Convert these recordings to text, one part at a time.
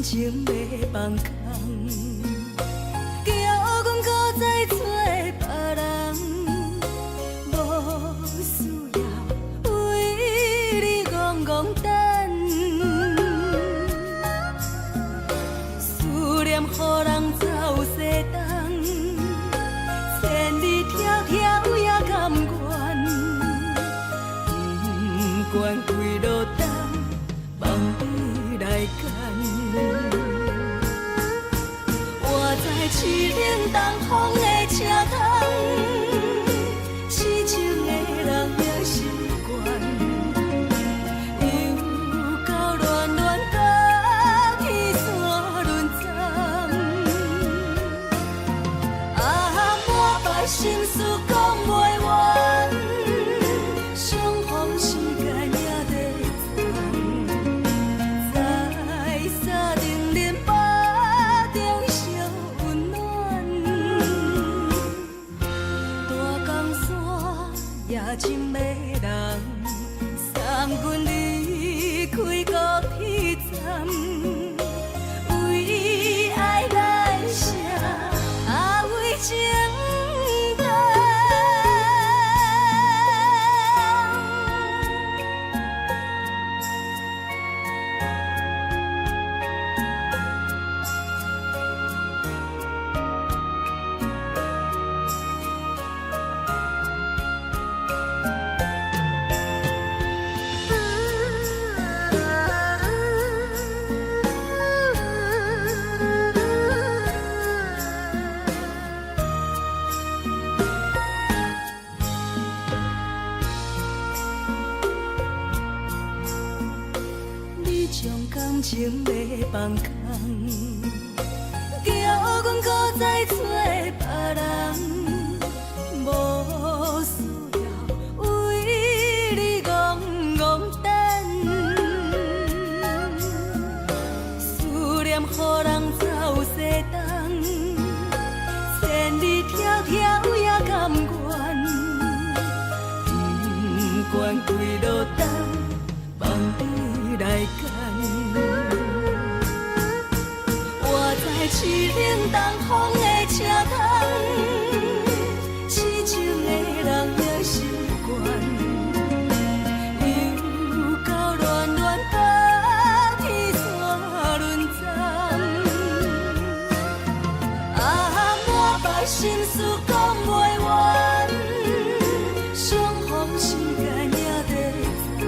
情要放空，叫阮搁再做别人，无需要为你戆戆等。思念予人走西东，千里迢迢也甘愿，不管几落冬，梦伊来干。我在市冷东风的车窗，痴情的人也习惯，又到恋恋到去山轮站。啊，满腹心事讲袂完，相逢时间也在长，在沙丁林巴中烧温暖。大江山夜深的人，送阮离开高铁站。为爱来写，啊为情长。你将感情要放空，叫阮搁再做别人，无需要为你戆戆等。思念予人走西东，千里迢迢也甘愿，不管几落冬，梦伊来干。我在市冷东风的车窗，痴情的人也习惯，又到恋恋到去山轮站。啊，满腹心事讲袂完，相逢时间也在长，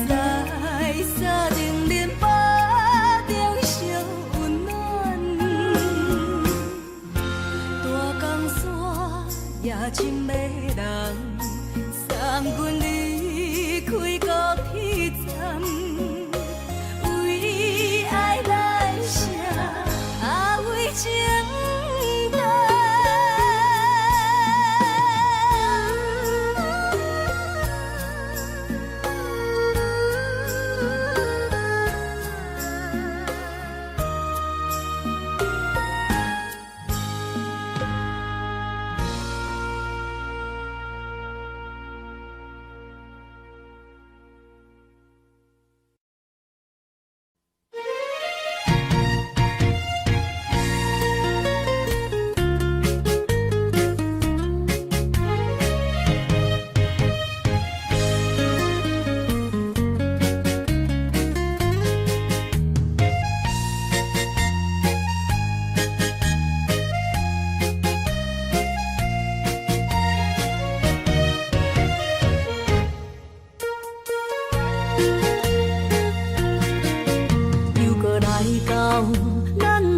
在沙丁林巴中烧温暖。大江山夜深的人，送阮离开高铁站。为爱来写，啊为情长。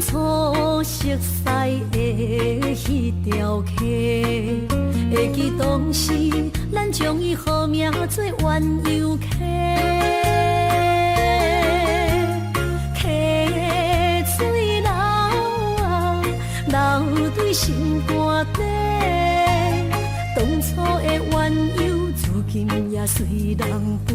熟悉的迄条溪，会记当时咱将伊号名做鸳鸯溪。溪水流啊，流对心肝底。当初的鸳鸯，如今也随人飞。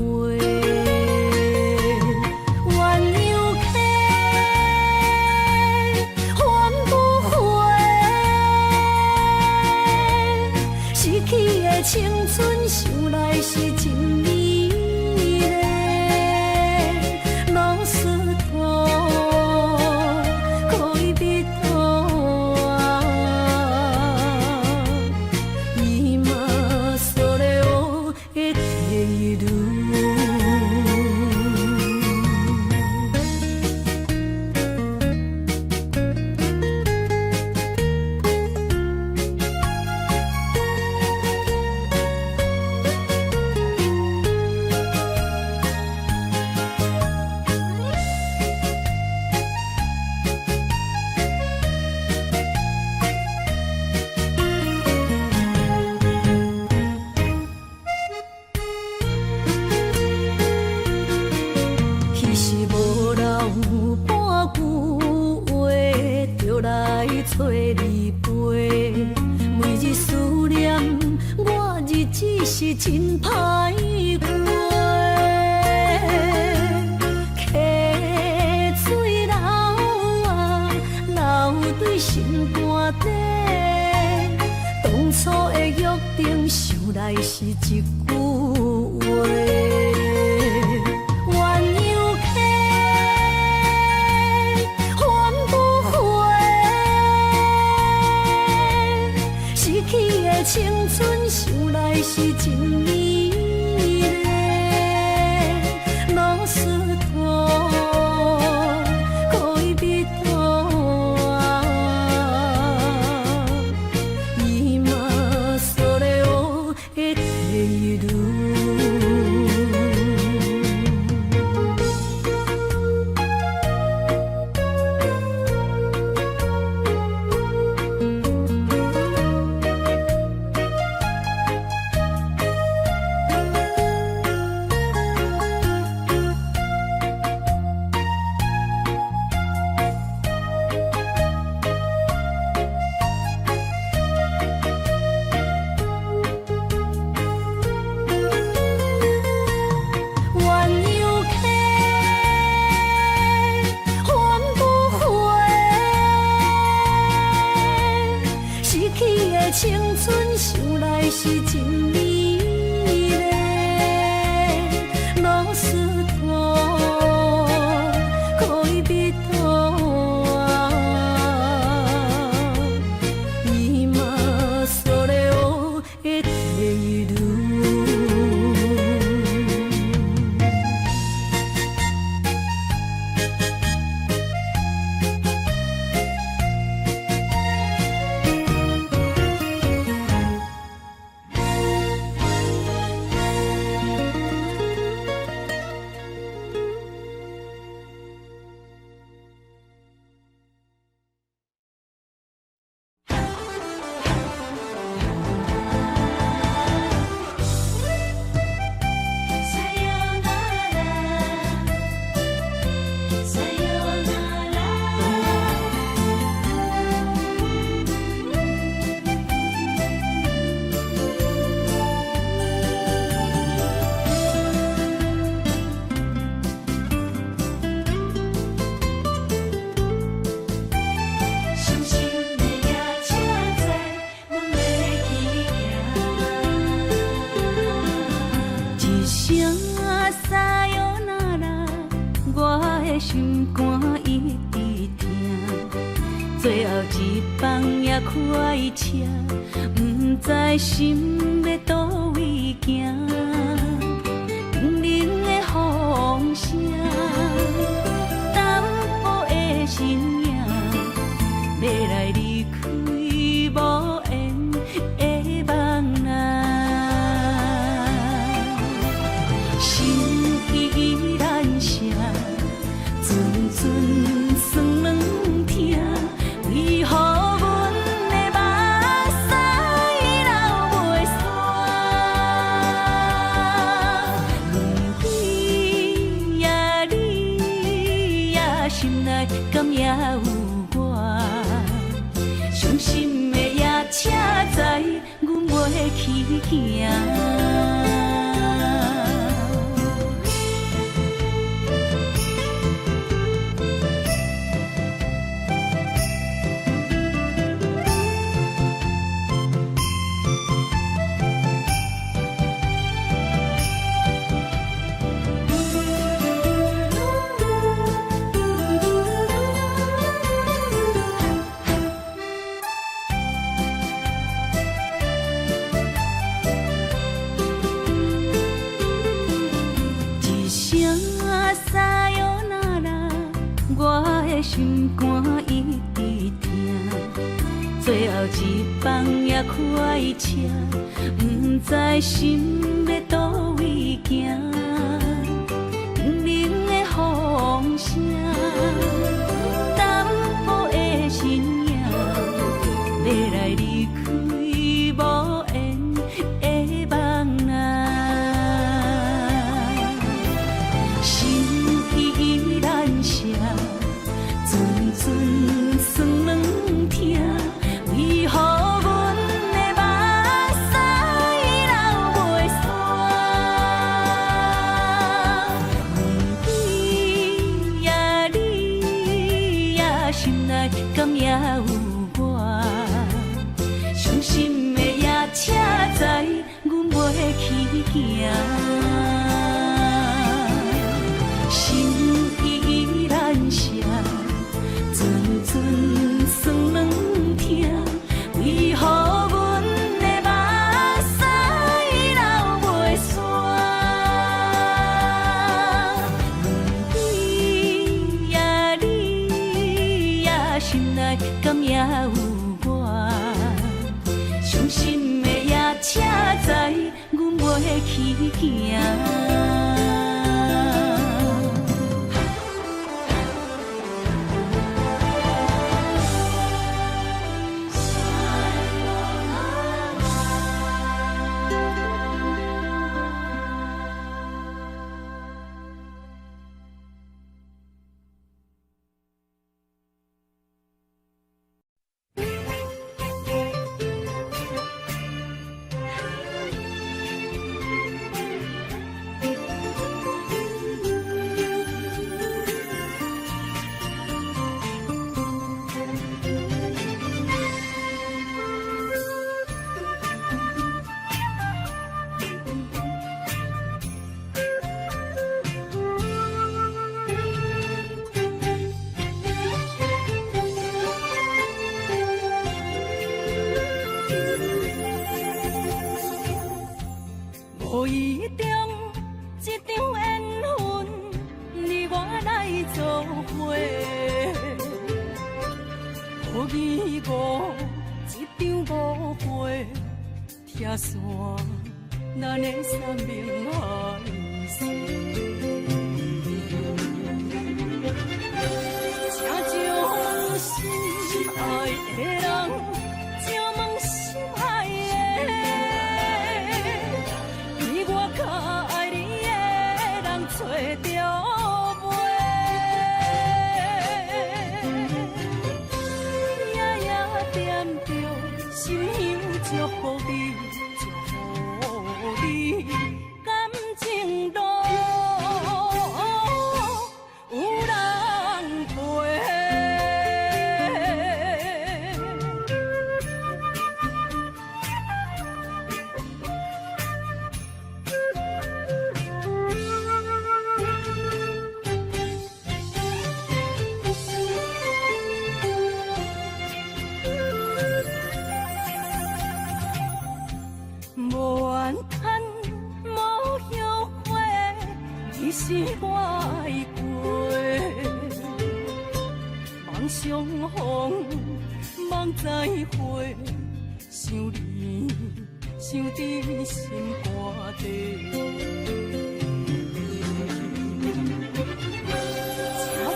青春想来是真美丽，老师徒是真歹过。溪水流啊，流对心肝底。当初的约定，想来是一句话。青春想来是真美丽，老师徒可以比拖啊，伊嘛所了的地路。青春想来是真美丽，老师徒可以比拖啊，伊嘛所了的地路。心肝一直疼，最后一放也开车，不知心要倒位行。冷冷的风声，淡薄的身影，要来离开无缘的梦啊，心依然声。阵酸软疼，为何阮的目屎流袂煞？问你呀，你呀，心内敢也有我？伤心的夜车载，阮袂去行。心肝一直疼，最后一放也开车，不知心要倒位行。冷冷的风声，淡薄的身影，要来离开无缘的梦啊，心依然声。阵酸软疼，为何阮的目屎流袂行，心依然舍，阵阵酸软疼，为何阮的目屎流袂煞？问你呀，你呀，心内敢也有我？伤心的夜车载，阮袂去行。无意中一场缘分，你我来作伙；无意误一场误会，拆散咱的三明海誓。请将心爱的人，借问心爱的。较爱你的人找着袂，夜夜惦着心香祝福你，祝福你感情路有人陪。无怨叹，无后悔，你是我的过。梦相逢，梦再会，想你，想伫心肝底。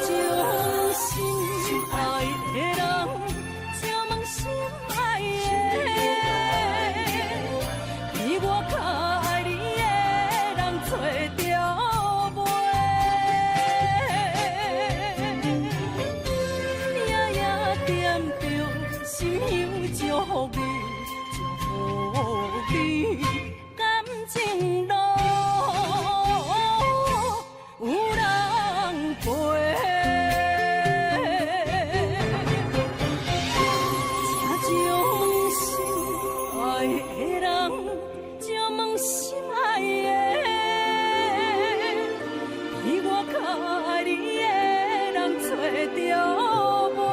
请将心爱的人，借问心爱的。我较爱你的人找着袂，夜夜惦着心香祝福你，祝福你感情路有人陪。请将心爱的人。借问心爱的，比我较爱你的人找着袂，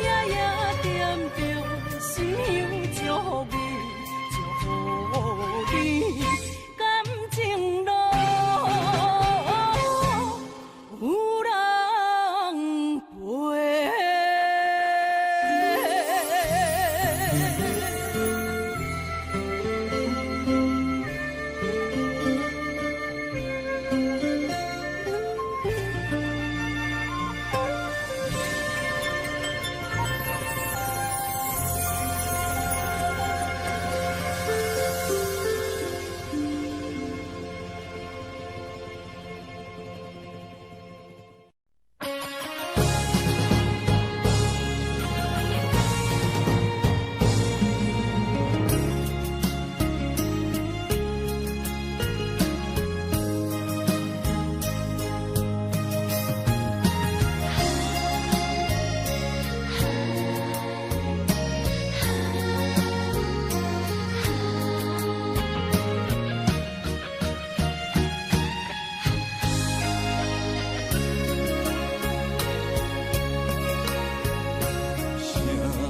夜夜惦着心香祝福你，祝福你感情路有人陪。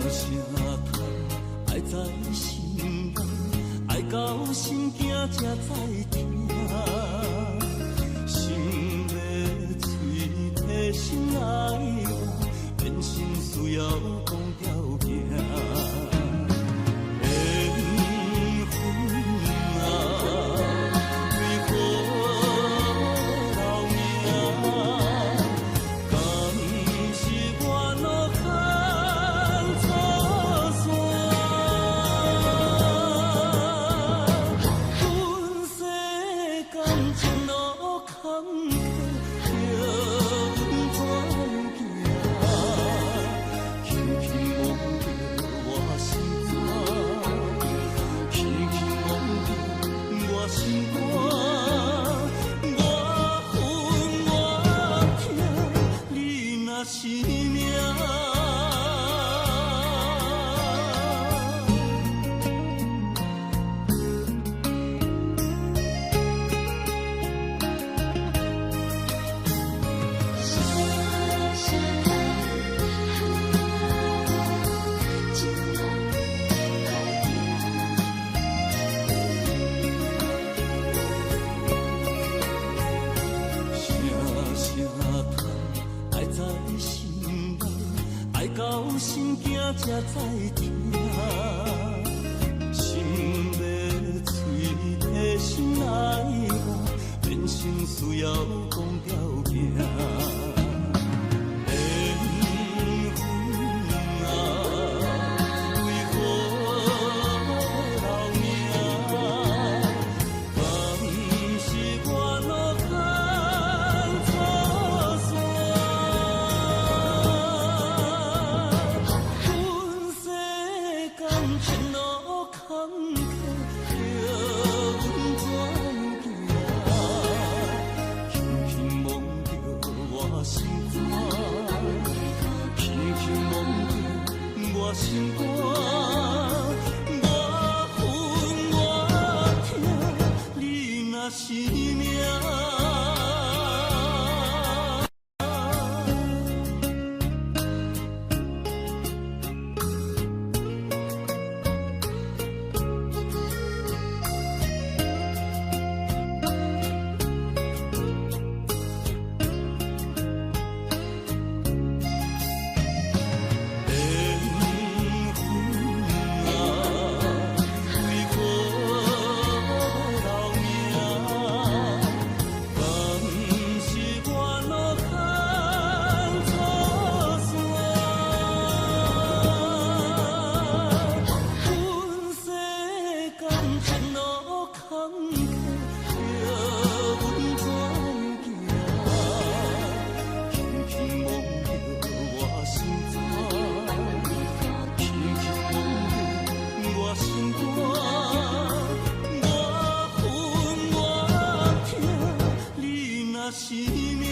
声叹，爱在心内，爱到心惊才知听。心要嘴提心爱我，变心需要讲条行。才知听，心要嘴提心爱我，变心需要讲条行。心肝，我恨我痛，你若是命。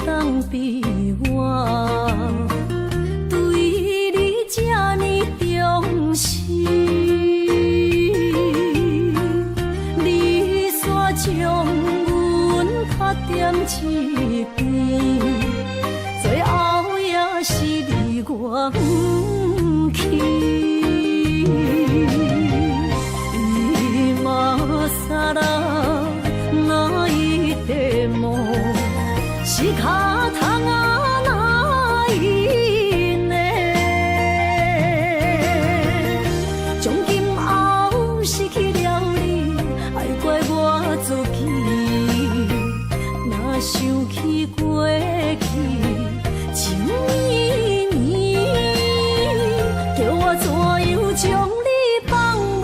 当比我对你这呢重视，你煞将阮较点一边，最后也是离我不去。伊嘛啥啦，那一点梦。是脚痛啊，哪伊呢？从今后失去了你，想起过去情绵绵，叫我怎样将你放袂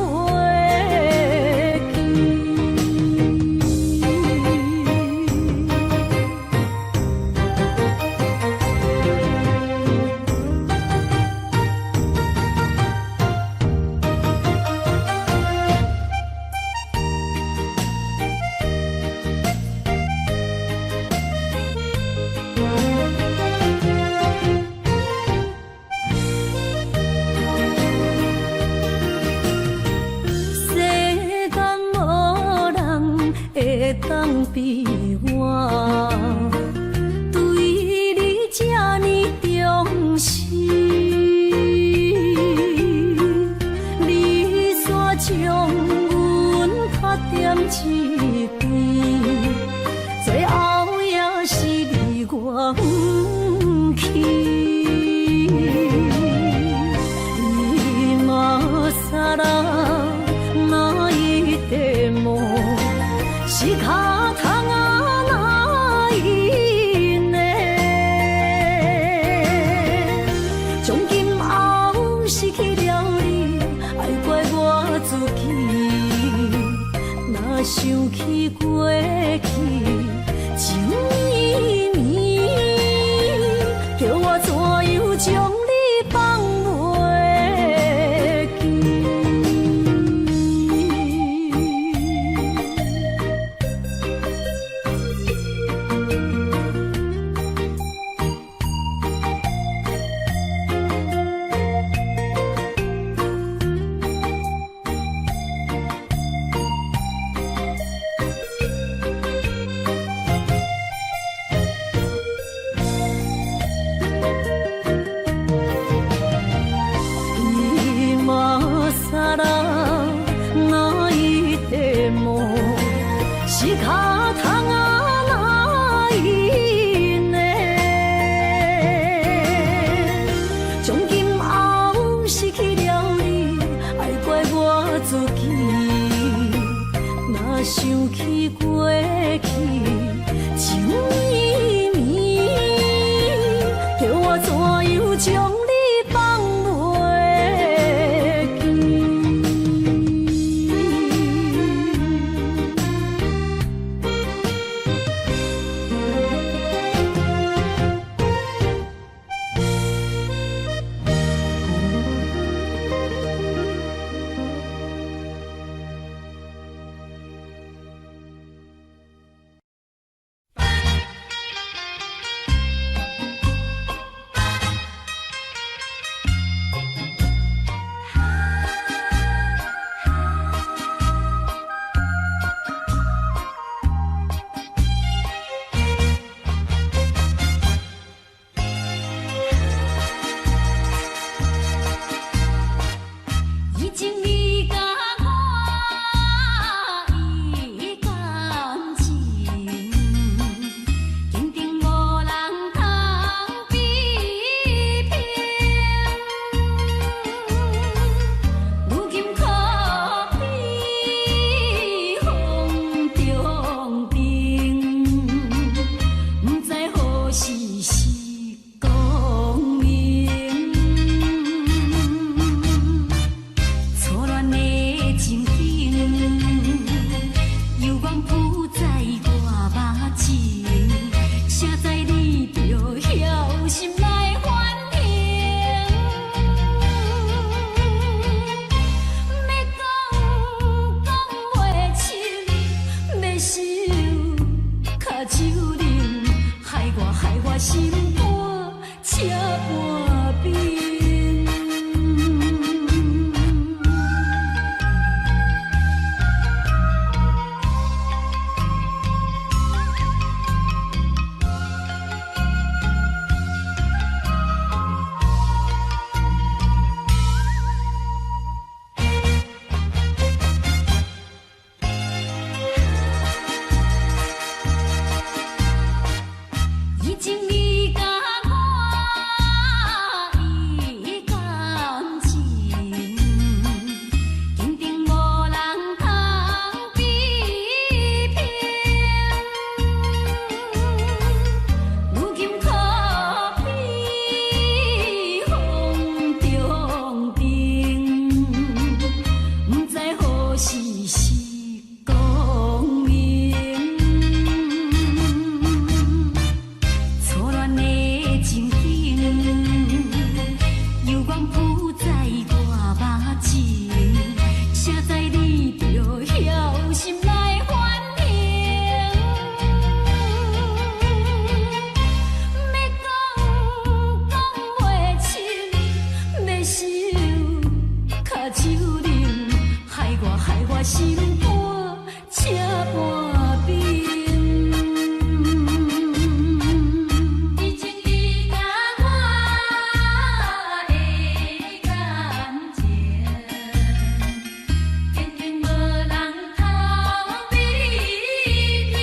当比我对你这呢重视，你煞将阮拍点一边，最后也是离我不去。今さら哪一点梦？是脚痛啊，哪一呢？从今后失去了你，爱怪我自己。若想起过去情绵绵，叫我怎样将你放袂记？是脚痛啊，哪一呢？从今后失去了你，爱怪我自己。若想起过去情绵绵，叫我怎样将你放袂记？心肝车半冰。以前你甲我的感情，坚定无人通比拼。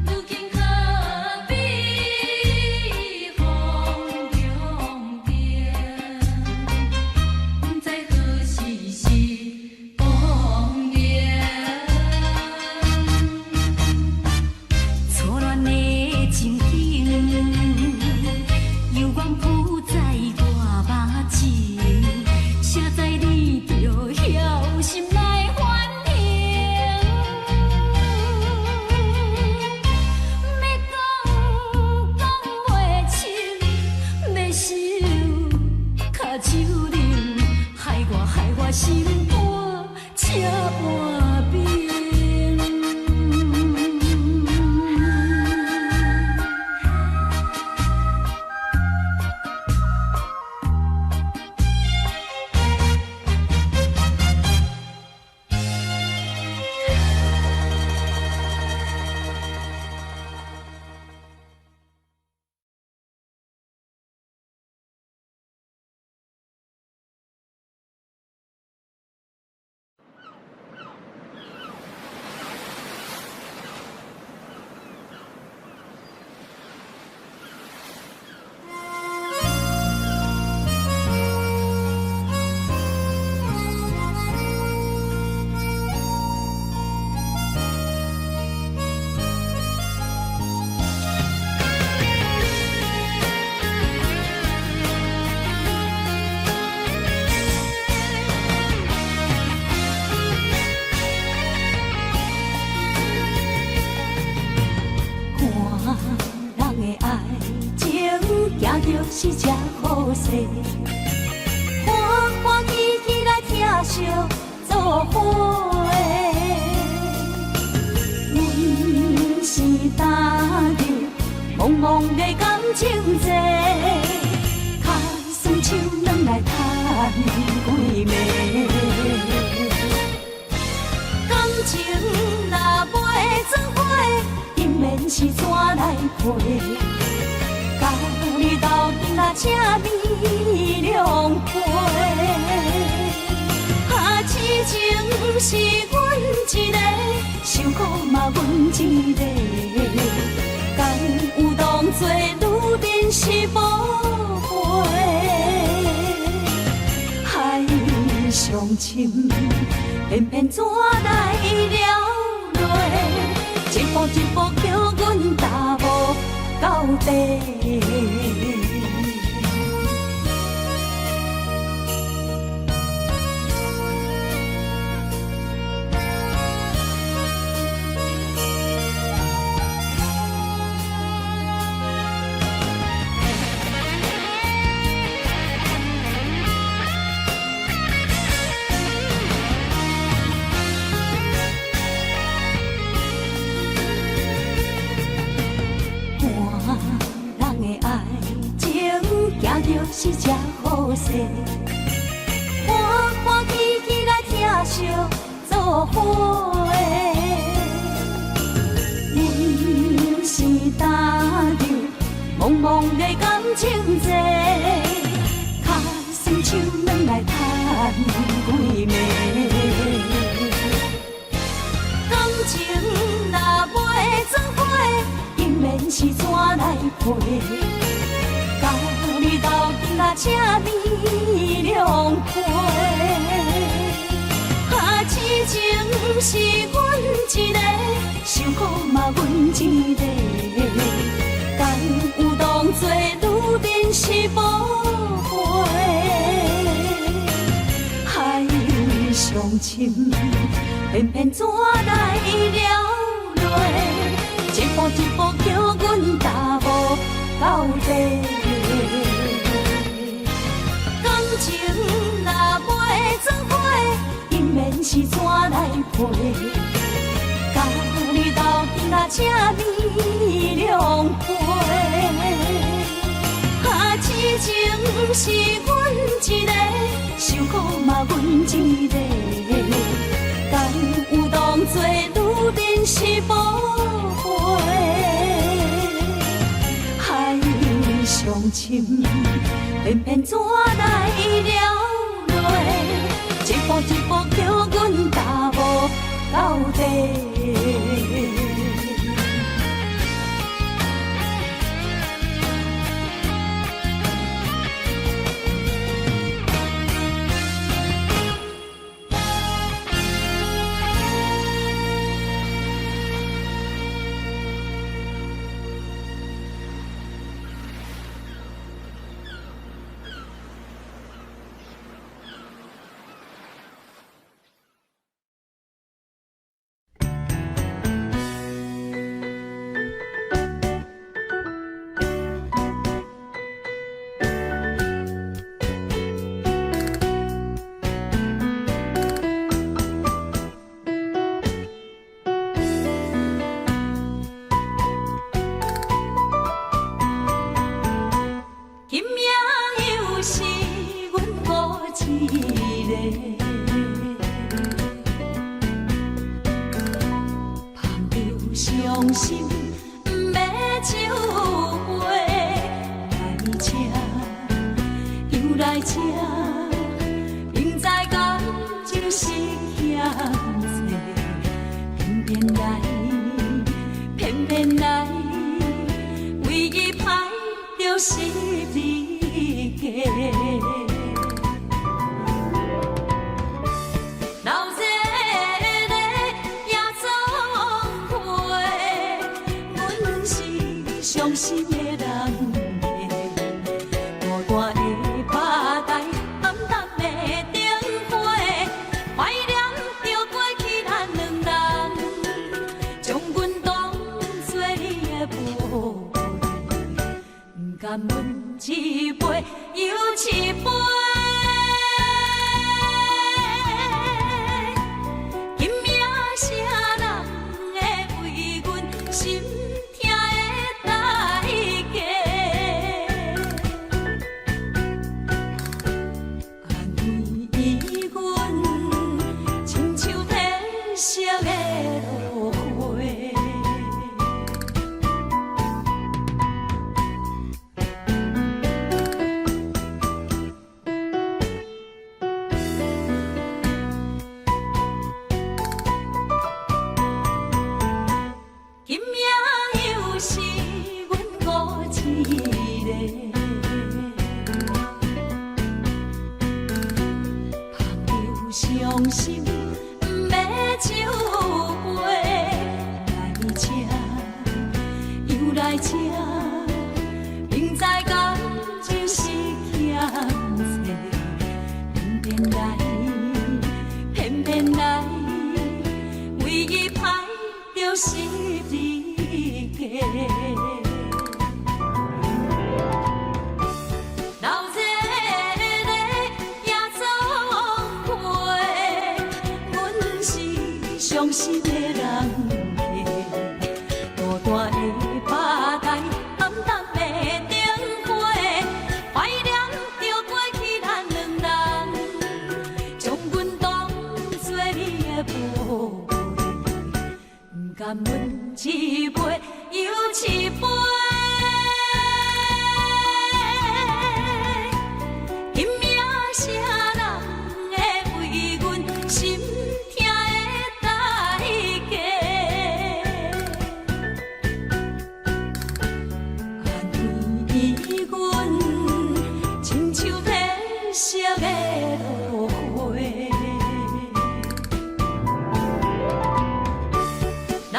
如今可比风中定，不知何时是光明。错乱的情景，犹原浮在我目前，谁知你就晓心来反应。要讲袂清，要想脚手冷，害我心肝车半冰。看人的爱情，行着是这好势，欢欢喜喜来疼惜做伙的。阮是担着茫茫的感情债，脚酸手软来赚几暝。感情若袂做伙，因免是怎来陪？甲你斗阵啊，请你谅解。啊，痴情是阮一个，受苦嘛阮一个。敢有当作女人是无悔？海上深，偏偏怎来了落？一步一步叫阮踏无到底。是这好势，欢欢喜喜来疼惜做伙的。阮是担着茫茫的感情债，脚酸手软来赚几暝。感情若袂做伙，因免是怎来陪？甲你斗阵啊，请你谅解。啊，痴情是阮一个，受苦嘛阮一个。敢有当作女人是无悔？海上深，偏偏怎来了落？一步一步叫阮踏无到底。感情若袂做伙，因免是怎来陪？甲你斗阵啊，请你谅解。啊，痴情是阮一个，受苦嘛阮一个，敢有当作女人是无悔？海上深，偏偏怎来了落？一步一步叫阮踏无到底。伤心不要酒杯，来吃又来吃，明知感情是欠债，偏偏来，偏偏来，唯一歹就是你家。伤心的人孤单的吧台，暗淡的灯花，怀念着过去咱两人，将阮当作你的宝贝，不甘阮一杯又一杯。伤心不要酒杯，来吃又来吃，明知感情是欠债，偏偏来，偏偏来，唯一歹就是你家。伤心的人孤单的吧台，暗淡的灯花，怀念着过去咱两人，将阮当作你的宝贝，不甘阮一杯又一杯。老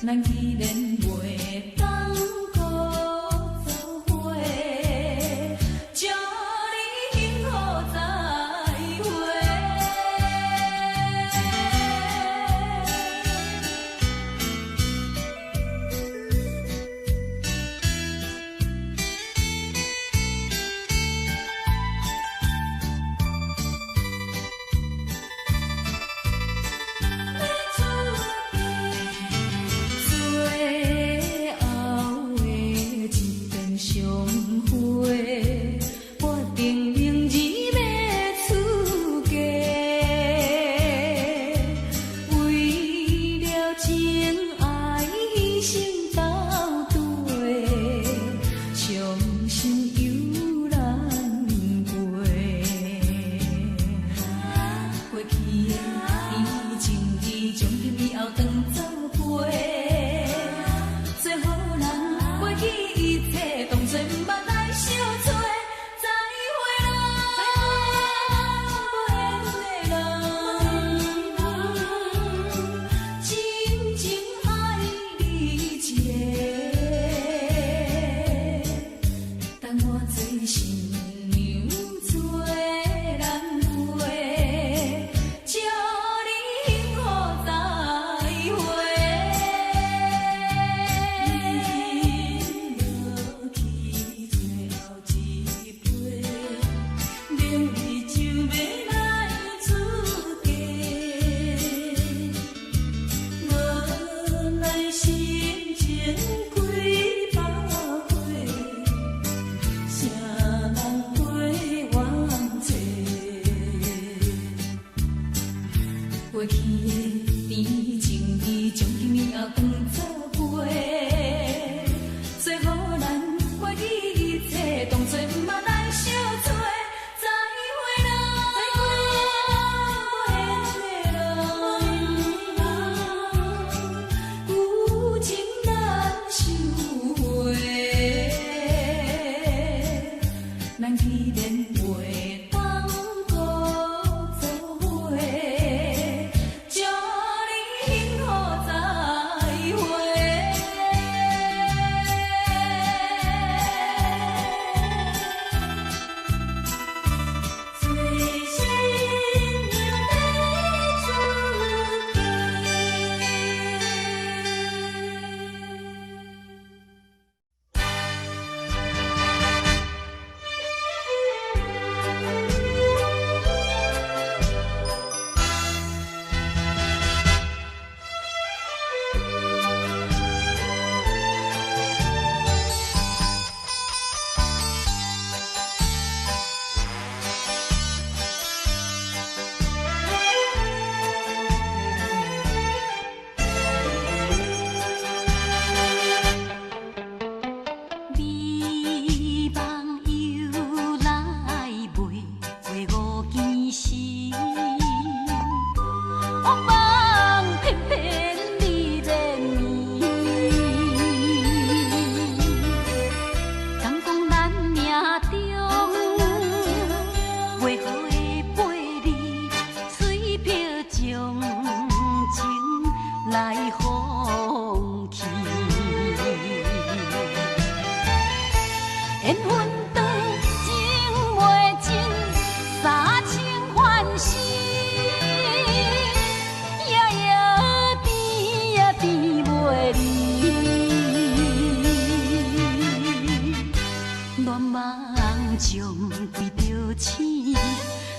咱既然袂当搁做伙，祝你幸福再会。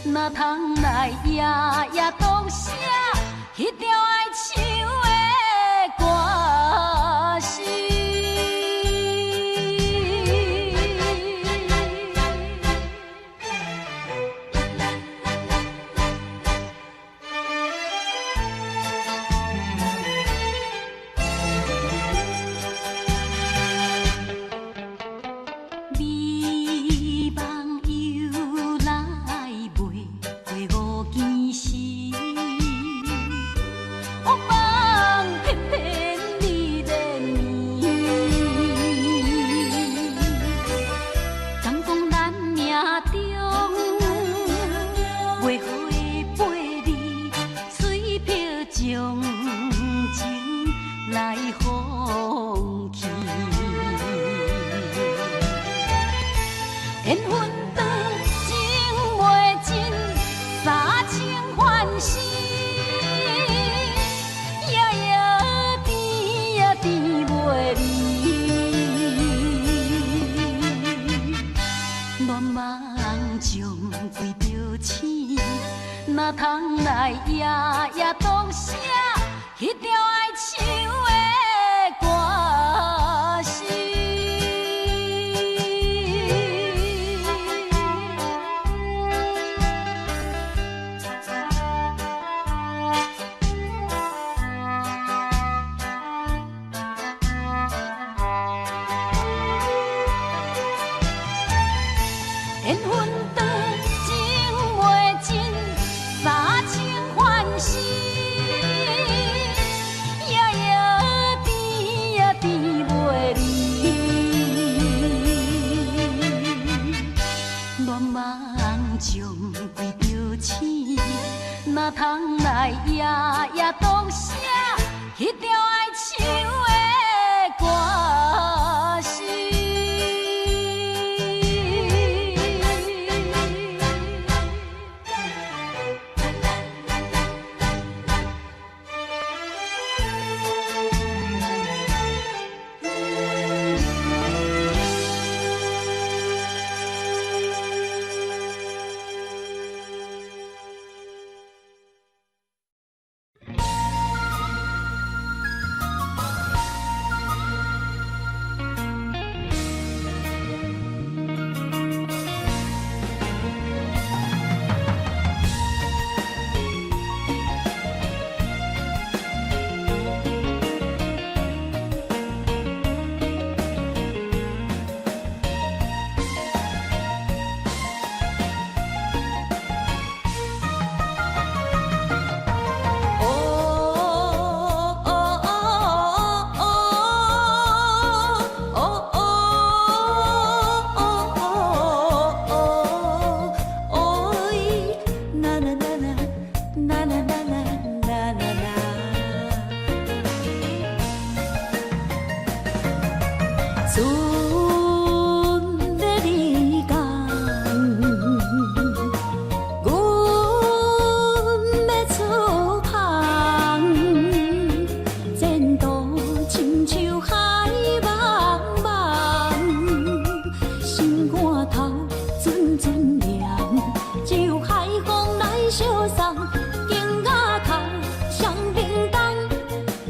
哪通来夜夜读写迄条爱唱的歌词？美梦又来袂过5件事，哪通来夜夜当写迄条爱唱的歌词？缘分长情袂尽，三情换死，夜夜甜也甜袂离。恋梦将规着醒，哪通来夜夜当写迄条爱唱的歌词？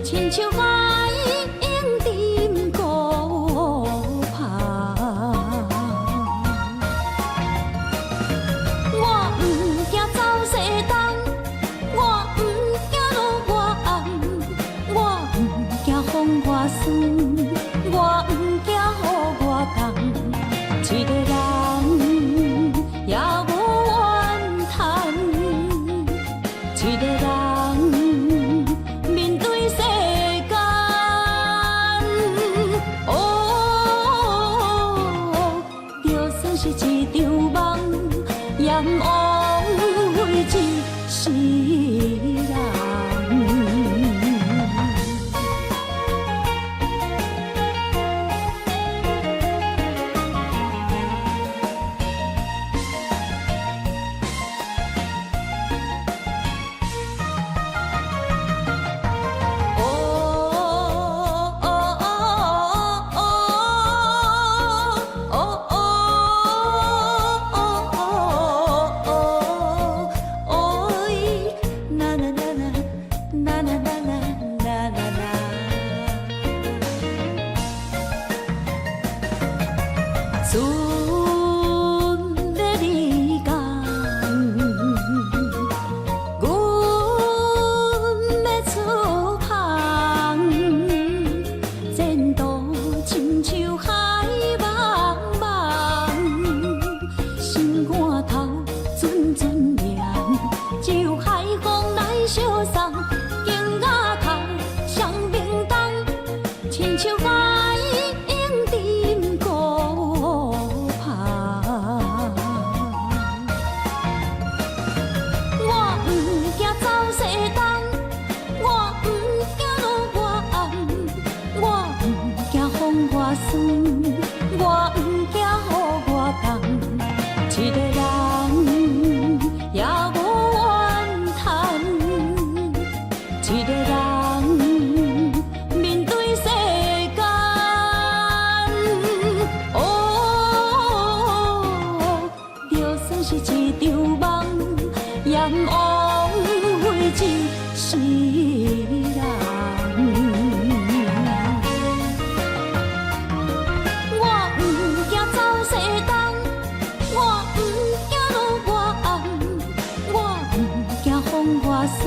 亲像海涌沉鼓，是人。我不惊走西东，我不惊路外暗，我不惊风外酸，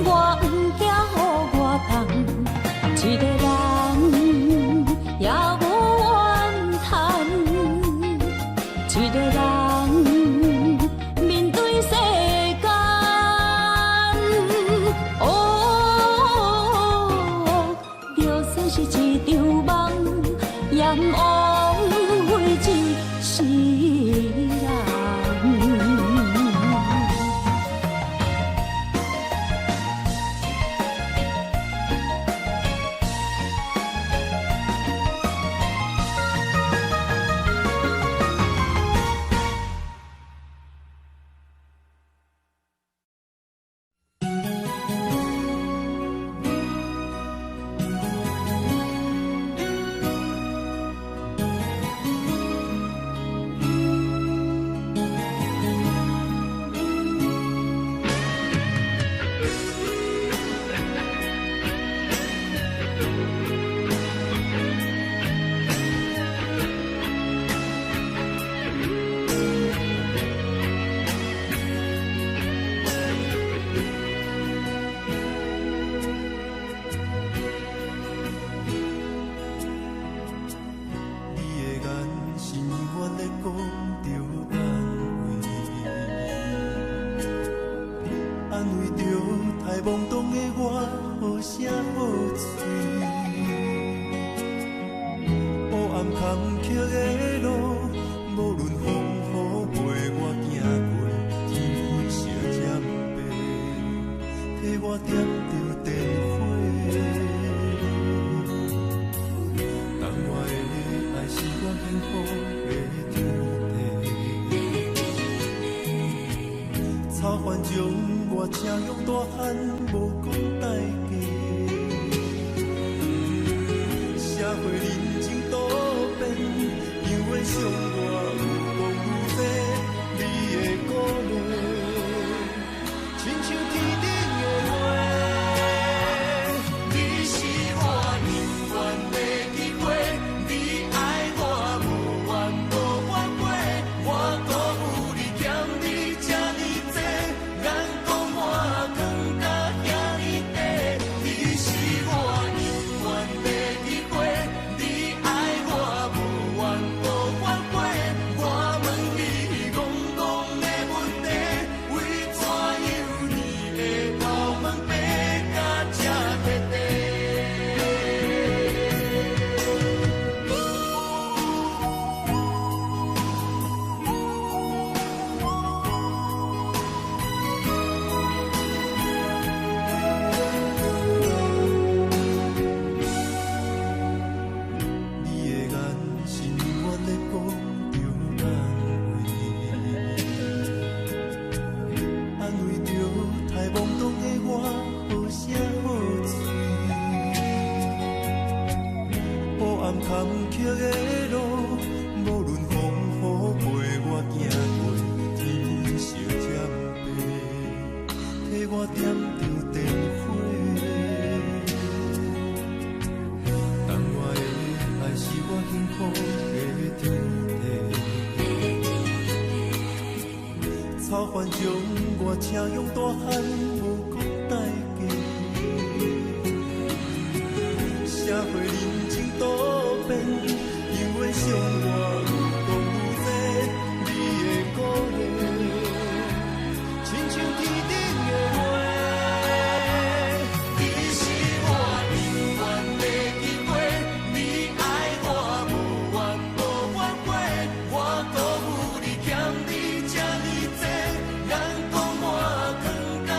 我不惊雨外重。一个人也无怨叹，一个人面对世间。哦，就算是一场梦，阎王会一世人。欠你这，人讲我更加。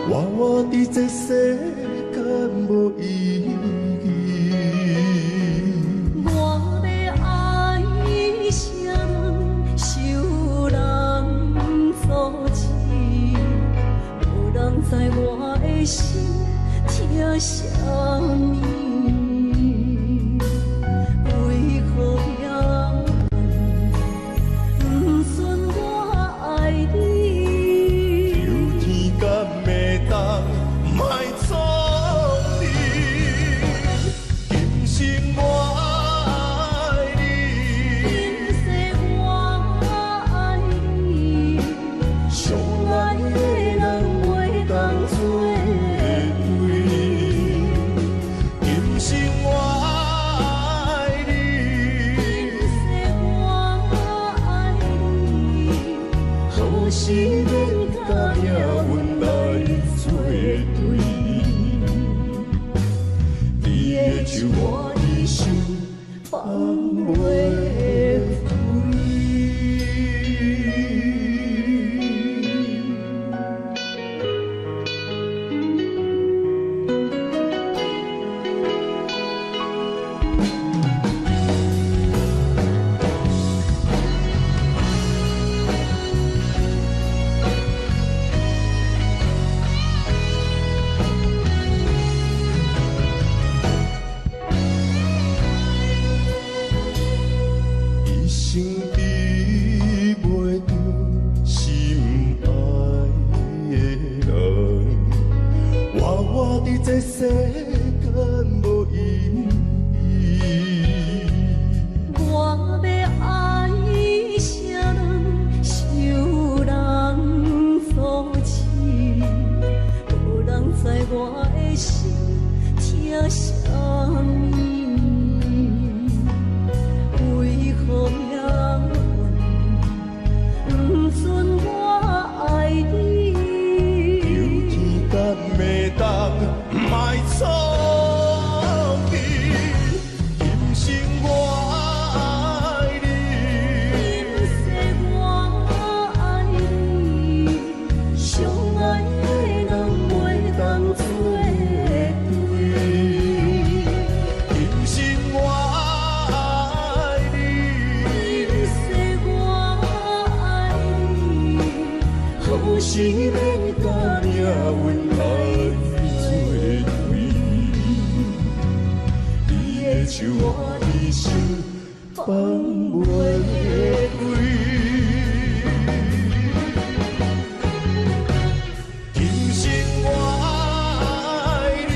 我伫这世间无意义。我要爱谁人，受人阻止，无人知我的心疼啥物。为何也不准我爱你？有天敢会当莫错你，今生我爱你，今世我爱你，相爱的人袂当做对。今生我爱你，今世我爱你，好时免甲命运来作对。你的手我的手，放袂开。一生比袂着心爱的人，我伫这世间无意义。我要爱谁人，受人阻止，无人知我的心疼啥物。为何命运不准我爱你？有天敢会当莫错你，今生我爱你，今世我爱你，相爱的人袂当做对。今生我爱你，今世我爱你，好时免甲命运来作对。你的手我的手，放袂开。今生我爱你，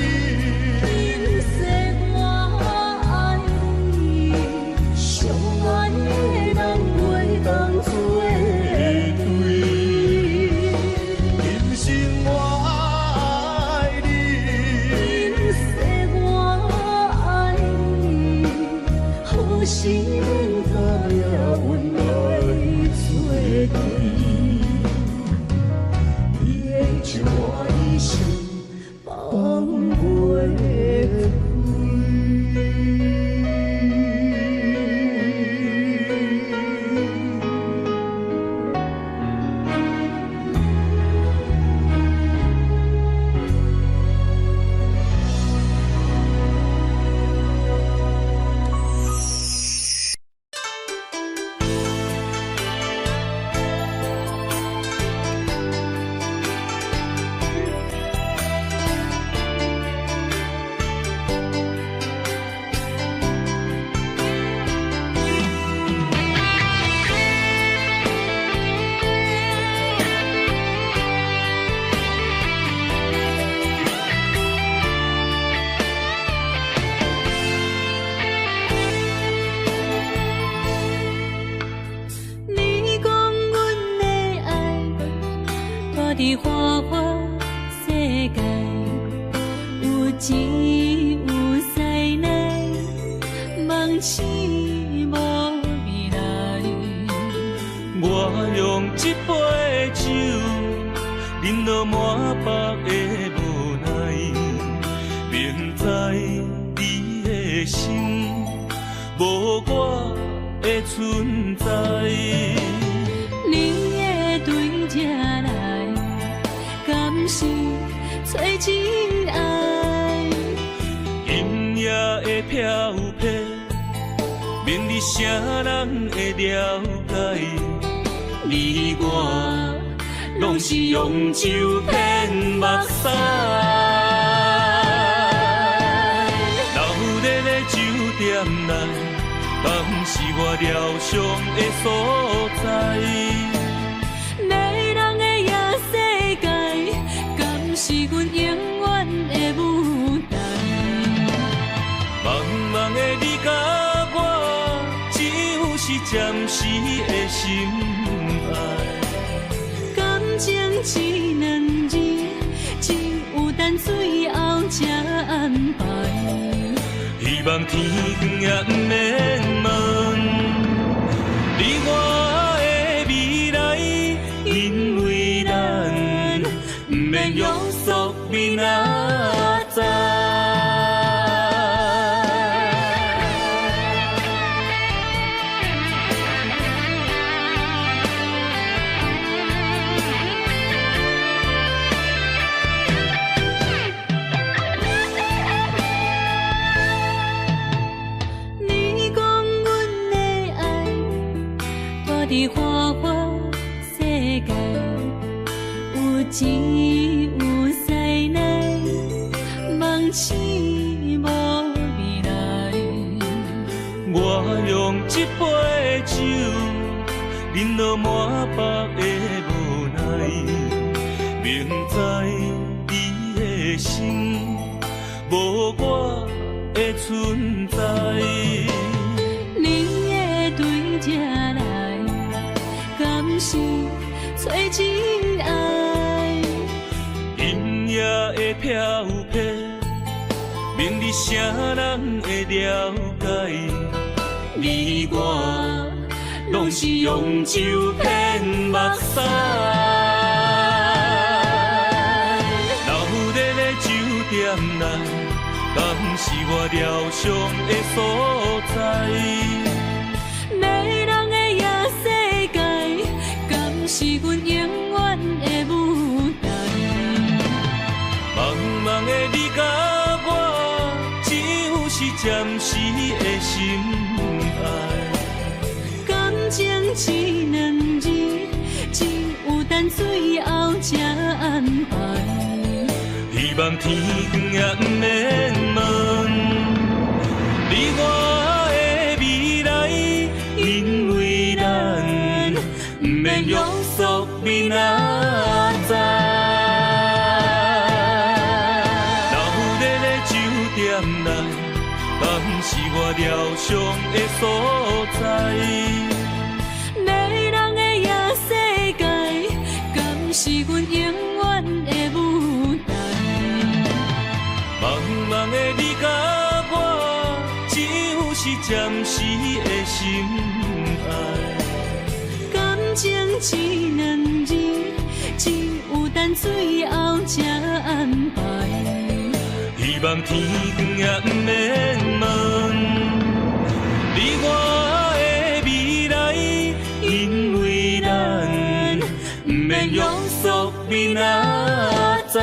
今世我爱你，相爱的人袂当做对。今生我爱你，今世我爱你，好时免甲命运来作对。你的手我的手，放袂你讲阮的爱，住伫花花世界，有钱有势来，梦醒无未来。我用一杯酒，饮落满腹的无奈，明知你的心无我的存在。你的对这来，敢是找真爱。音乐会飘撇，免你啥人会了解。你我拢是用酒骗目屎，流热的酒店内，敢是我疗伤的所在？迷人的夜世界，敢是阮永远的舞台？茫茫的你甲我，只有是暂时的心爱。感情一两字，只有等最后才安排。希望天光也不免问，你我的未来，因为咱不免约束明仔载。伫花花世界，有钱有势来，梦醒无未来。我用一杯酒，饮落满腹的无奈，明知伊的心无我的存在。你的对这来，敢是找真爱？音乐的飘撇，免你啥人会了解。你我拢是用酒骗目屎，流热的酒店内，敢是我疗伤的所在？迷人的夜世界，敢是阮永远的舞台？茫茫的你甲我，只有是暂时的心爱。感情一两字，只有等最后才安排。希望天光也不免问，你我的未来，因为咱不免约束明仔载。流热的酒店内，敢是我疗伤的所在？迷人的夜世界，敢是阮永远的舞台？茫茫的你甲我，只有是暂时的心爱。感情一两字，只有等最后才安排。希望天光也不免问，你我的未来，因为咱不免约束明仔载。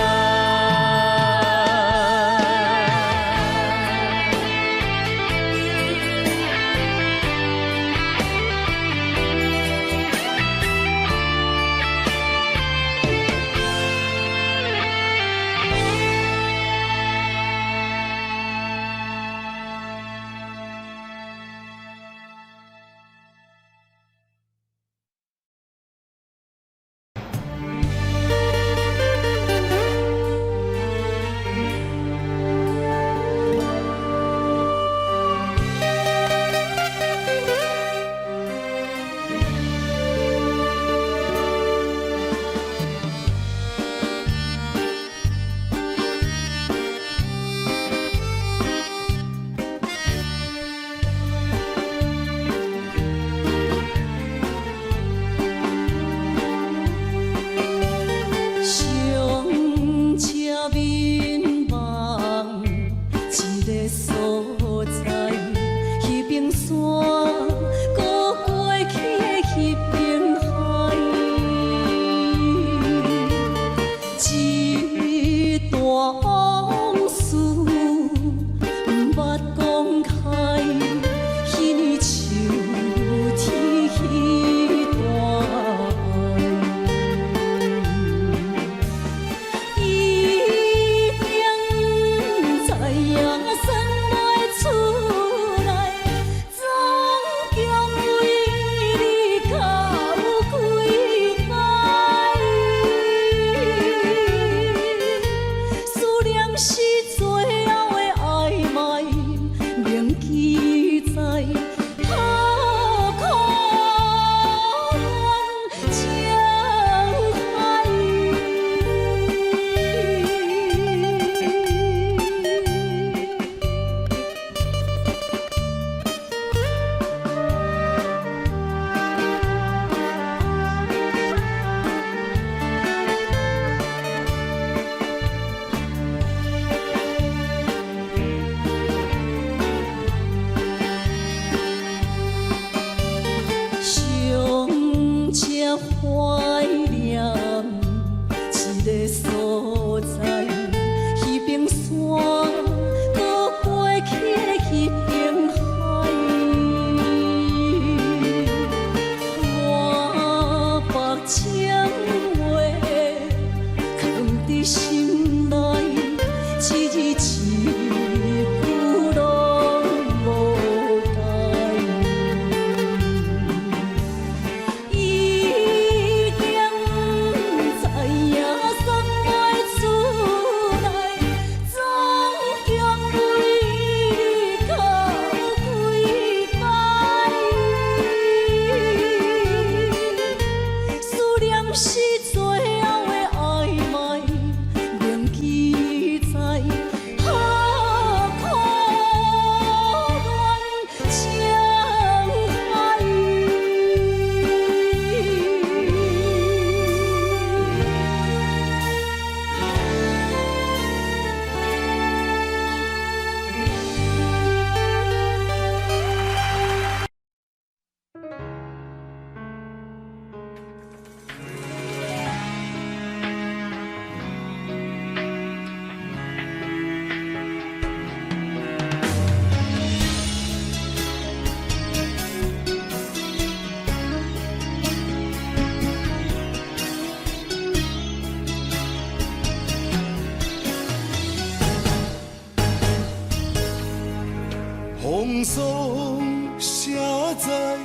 霜写在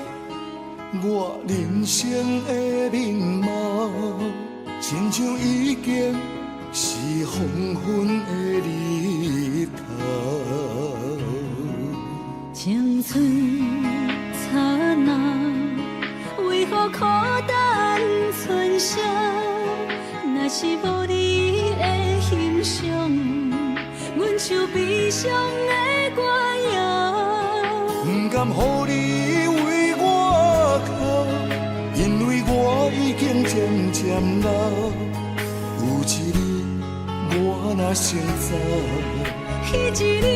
我人生的面貌，亲像已经是黄昏的日头。青春刹那，为何孤单存剩？若是无你的欣赏，阮像悲伤的歌谣。不甘予你为我哭，因为我已经渐渐老。有一日我若先走，彼一日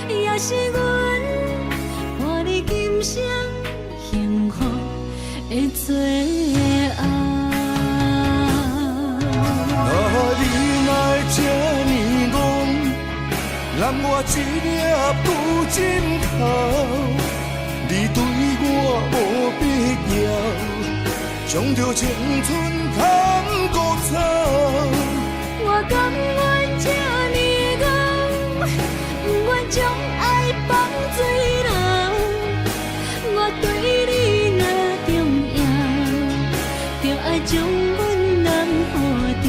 也是阮伴你今生幸福的最后。你若这呢戆，揽我一粒不枕头，你对我无必要，将着青春砍孤草。我甘愿这呢戆，不愿将爱放水流。我对你若重要，就爱将阮人付掉。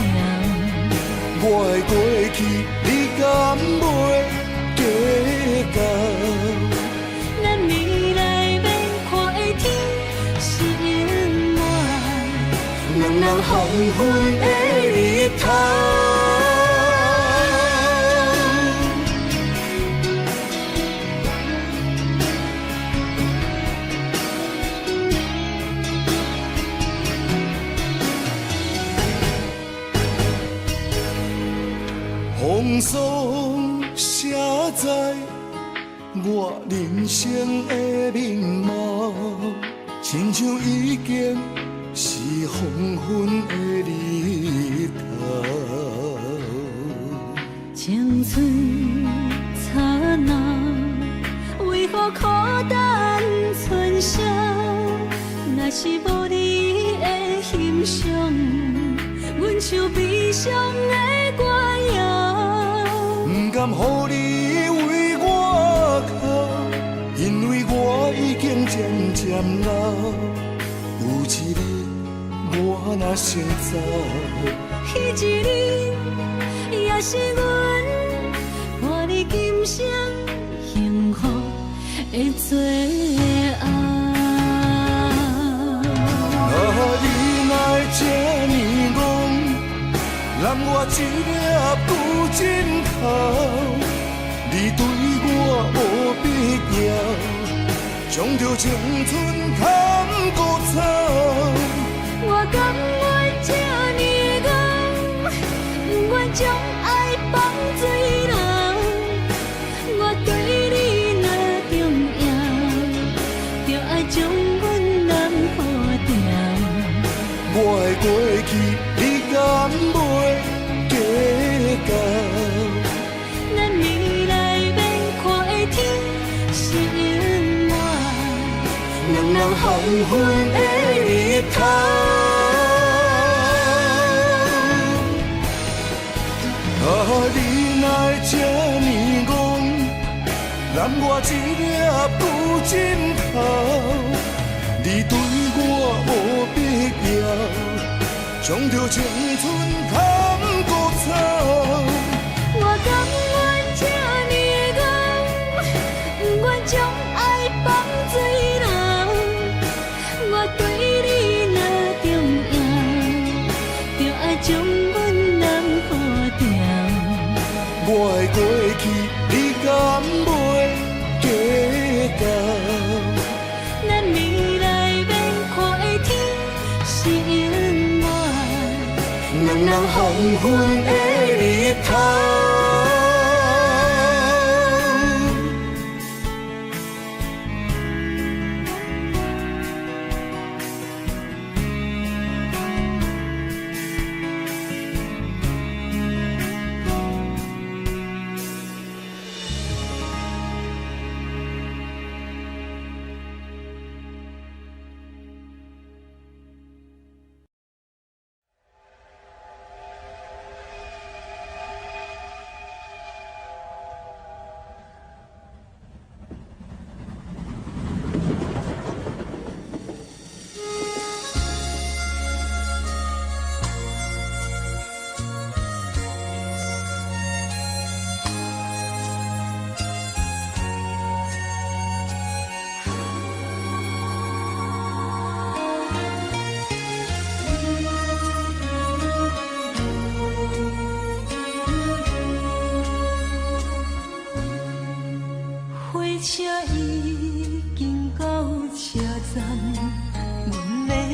我的过去，你敢袂计较？咱未来免看的天是永远，两人黄昏的日头。风霜写在我人生的面貌，亲像已经是黄昏的日头。青春刹那，为何孤单存剩？若是无你的欣赏，阮像悲伤的歌谣。不甘予你为我哭，因为我已经渐渐老。有一日我若先走，彼一日也是阮伴你今生幸福的最后。你若这呢戆，揽我一粒不枕头，你对我无必要，将着青春砍孤草。我甘愿这呢戆，不愿将爱放水流。我对你若重要，就爱将阮人付掉。我的过去，你敢袂计较？咱未来免看的天是永远，两人黄昏的日头。你若这呢戆，揽我一粒不枕头，你对我无必要，将着青春砍孤草。我甘愿这呢戆，不愿将爱放水流。我对你若重要，就爱将阮人付掉。我的过去，你敢袂计较？咱未来免看的天是永远，两人黄昏的日头。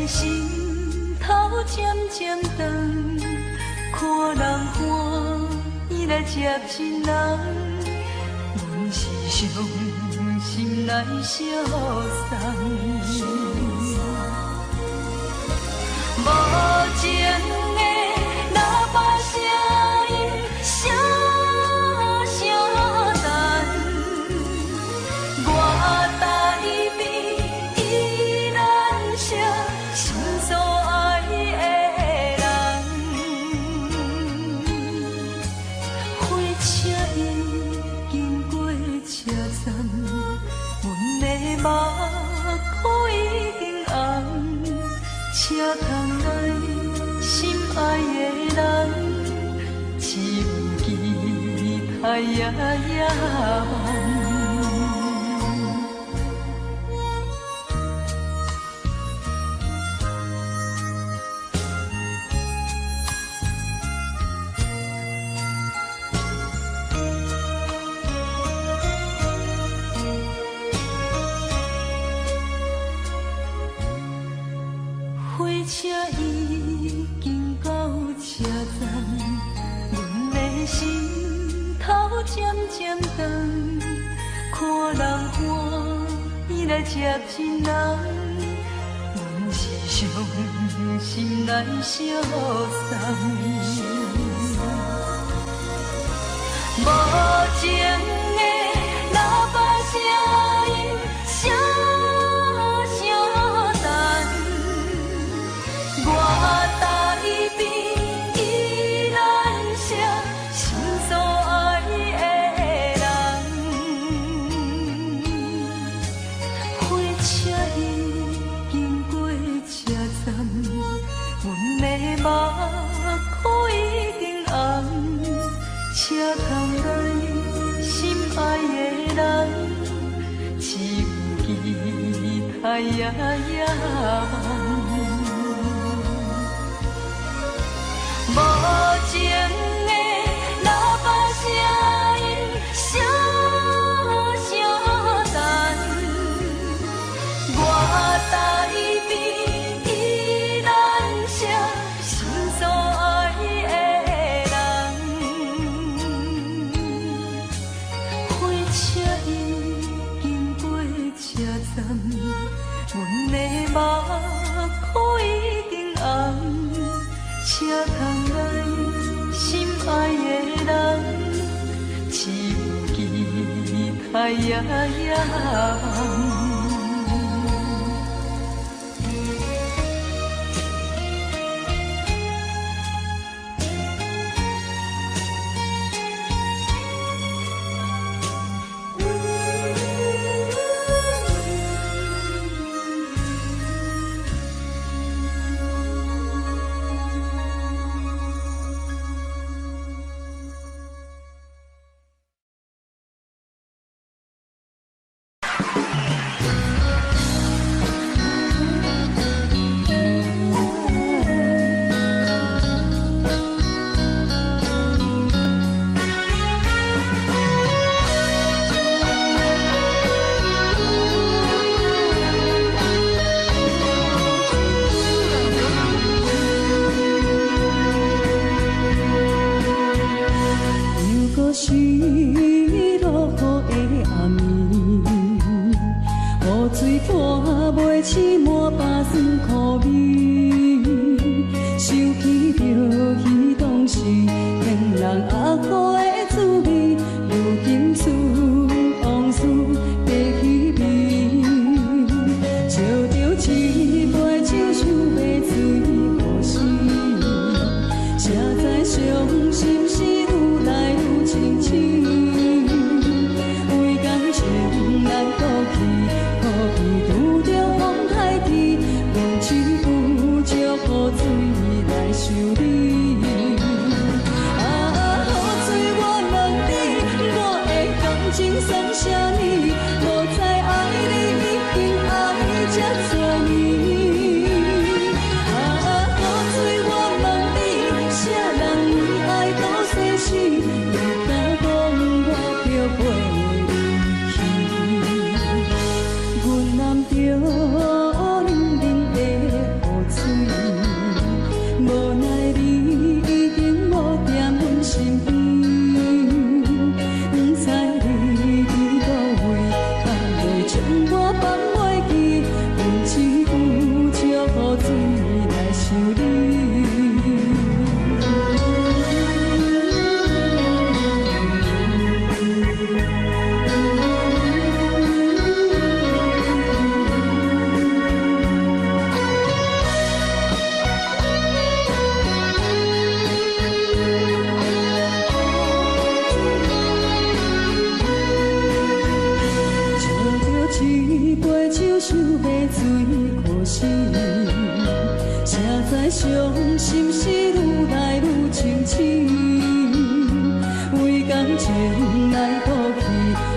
心头渐渐长，看人欢喜来接亲人，阮是伤心来相送。无情的喇叭声音，声声等，我台边依然写心所爱的人。火车已经过车站，阮的目眶已经红，车窗内心爱的人，只有期待夜夜梦。火车已经到车站，阮的心头渐渐长，看人欢喜来接亲人，阮是伤心来相送。无情的喇叭声音，声声等。我台边依然写心所爱的人，火车已经过车站，阮的目眶已经红，车窗内心爱的人，只有期待夜夜梦。无情的喇叭声音，声声等，我台边依然写心所爱的人。火车已经过车站，阮的目眶已经红，车窗内心爱的人，只有期待夜夜梦。去。水可惜，谁知伤心事愈来愈清醒。为感情来哭泣，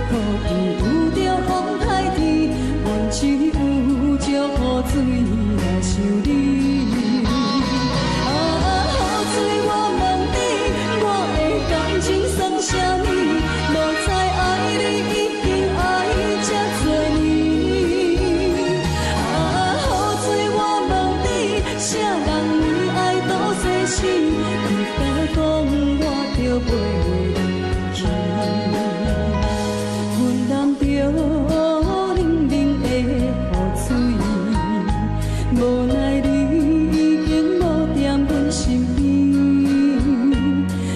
可见有着风台天，阮只有祝雨水来想你。雨水，我问你，我的感情算啥物？无知爱你已经爱这多年。雨水，我问你，啥人为爱赌生死？你敢讲我着袂记？阮淋着冷冷的雨水，无奈你已经无踮阮身边，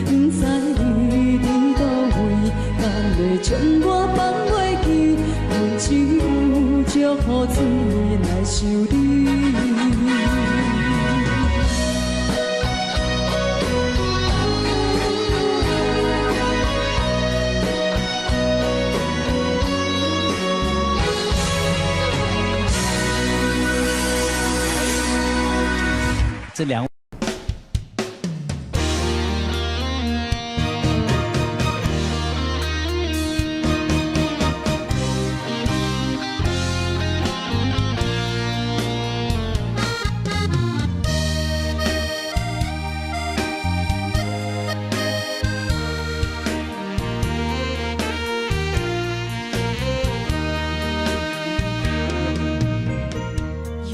不知你伫倒位，敢会将我放袂记？阮只有祝雨水来想你。这两。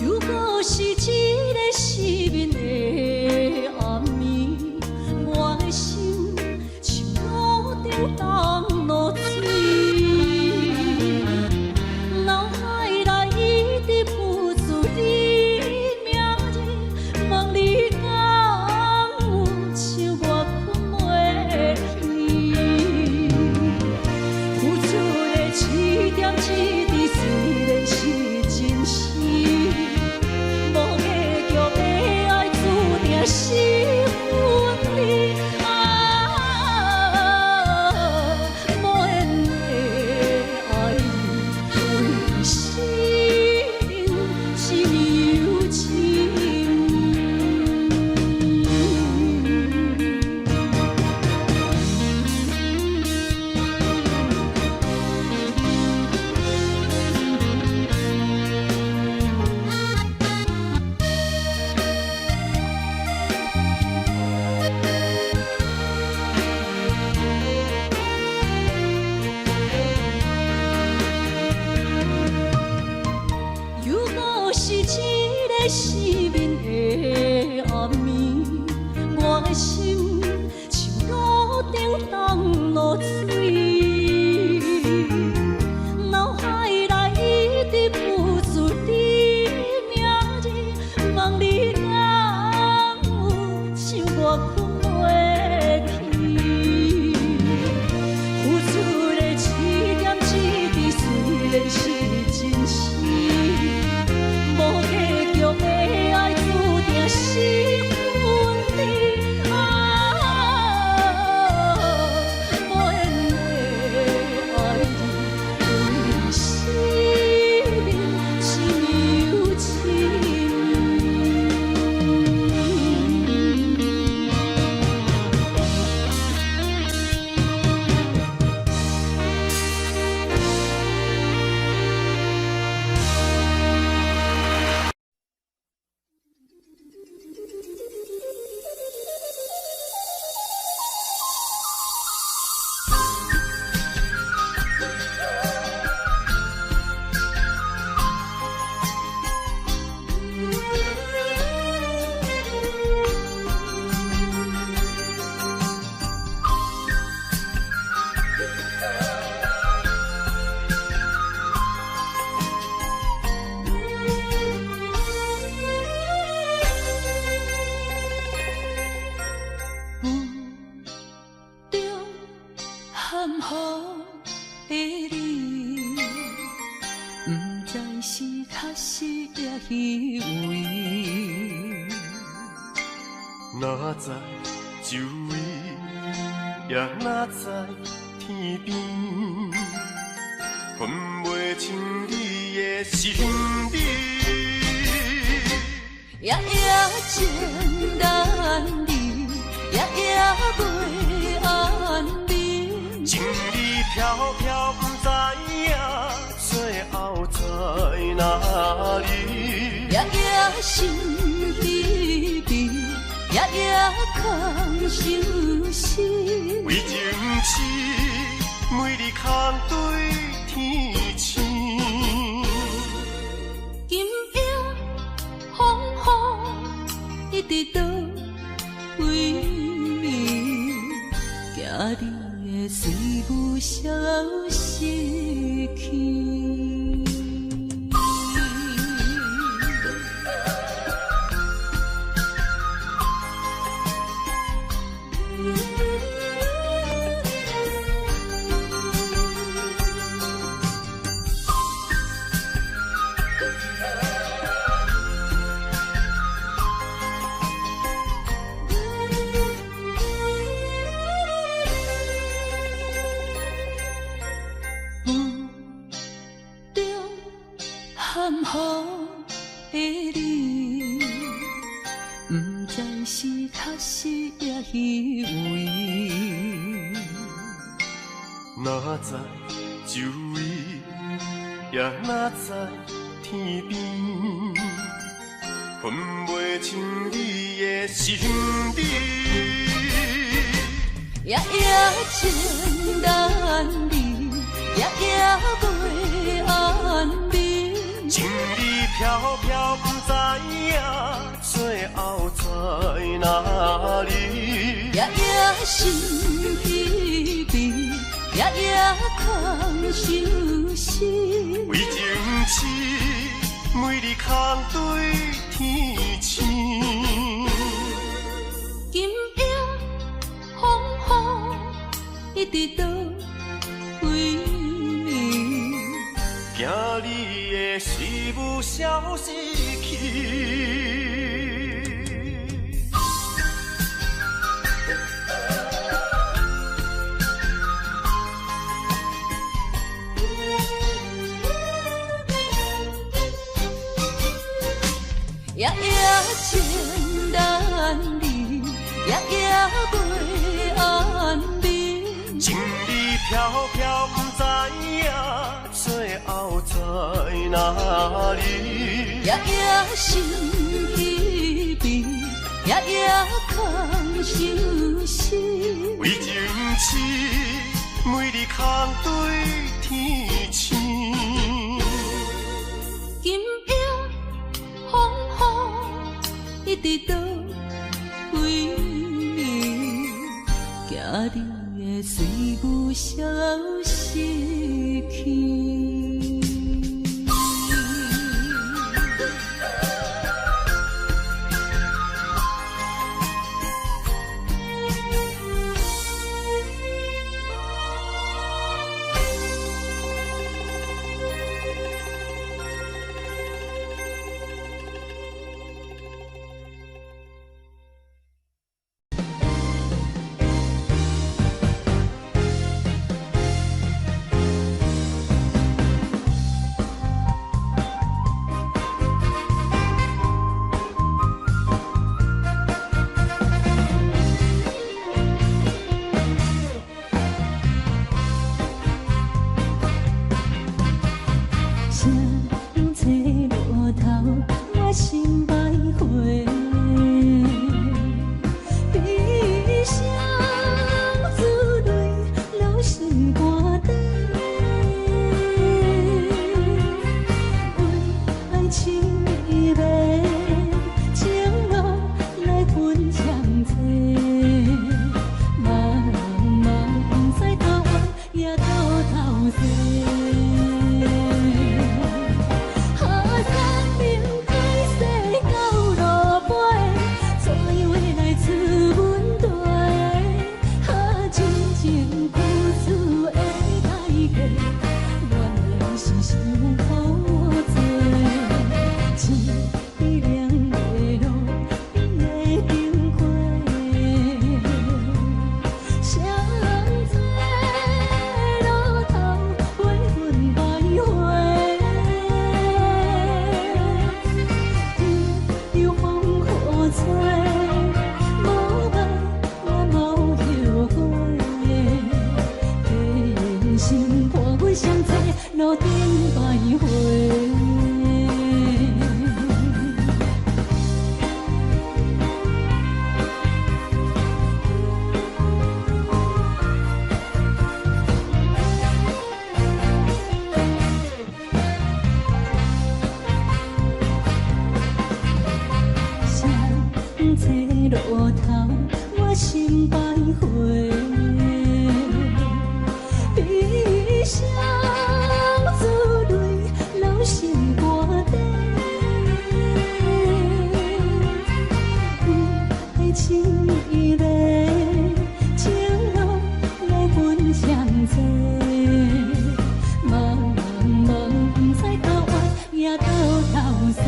如果是一个失眠的暗暝，我的心像路中东落水，脑海内一直浮出你名字，问你敢有像我困袂去？付出的一点一滴，虽然是真实。无结局的爱，注定是分离。无缘的爱，为心是有情。如果是一个失眠的暗暝，我的心像路中东落水，脑海内一直浮出你名字，问你敢有像我困袂去？付出的一点一滴，虽然是真实。无结局的爱，注定是分离。无缘的爱，为生命是有情。含雨的你，不知是确实也虚伪。哪知周围，也哪知天边，分袂清你的心意。夜夜情难离，夜夜袂安眠。情意飘飘，不知影最后在哪里。夜夜心悲悲，夜夜空相思。为情痴，每日空对天星。今夜风雨一直倒为眠，惊你的随无消息去。哪知周围，也哪知天边，分袂清你的心理。夜夜情难离，夜夜袂安眠。情意飘飘，不知影最后在哪里。夜夜心悲悲，夜夜空相思。为情痴，每日空对天星。今夜风雨一直倒为眠，惊你的随无消息去。夜夜情难离，夜夜袂安眠。情意飘飘，不知影最后在哪里。夜夜心悲悲，夜夜空相思。为情痴，每日空对天星。今夜风雨一直倒为眠，惊你的随无消息去。路顶徘徊。相册路头，我心徘徊。悲伤珠泪流心肝底，爱情伊个情路来分相济，茫茫不知到弯也到头西。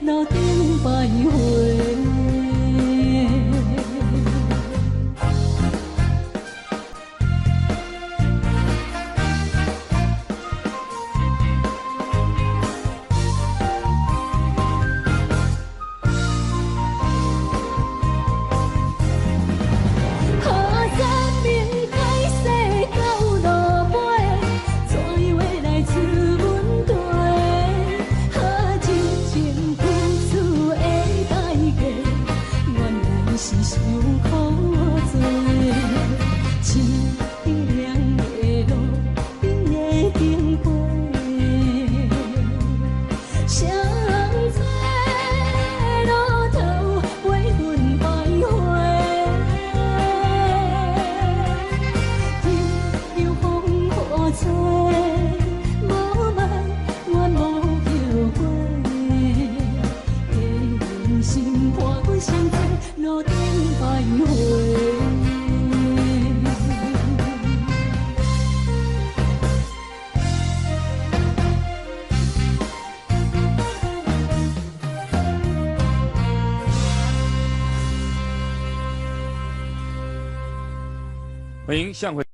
路顶徘徊。欢迎向回。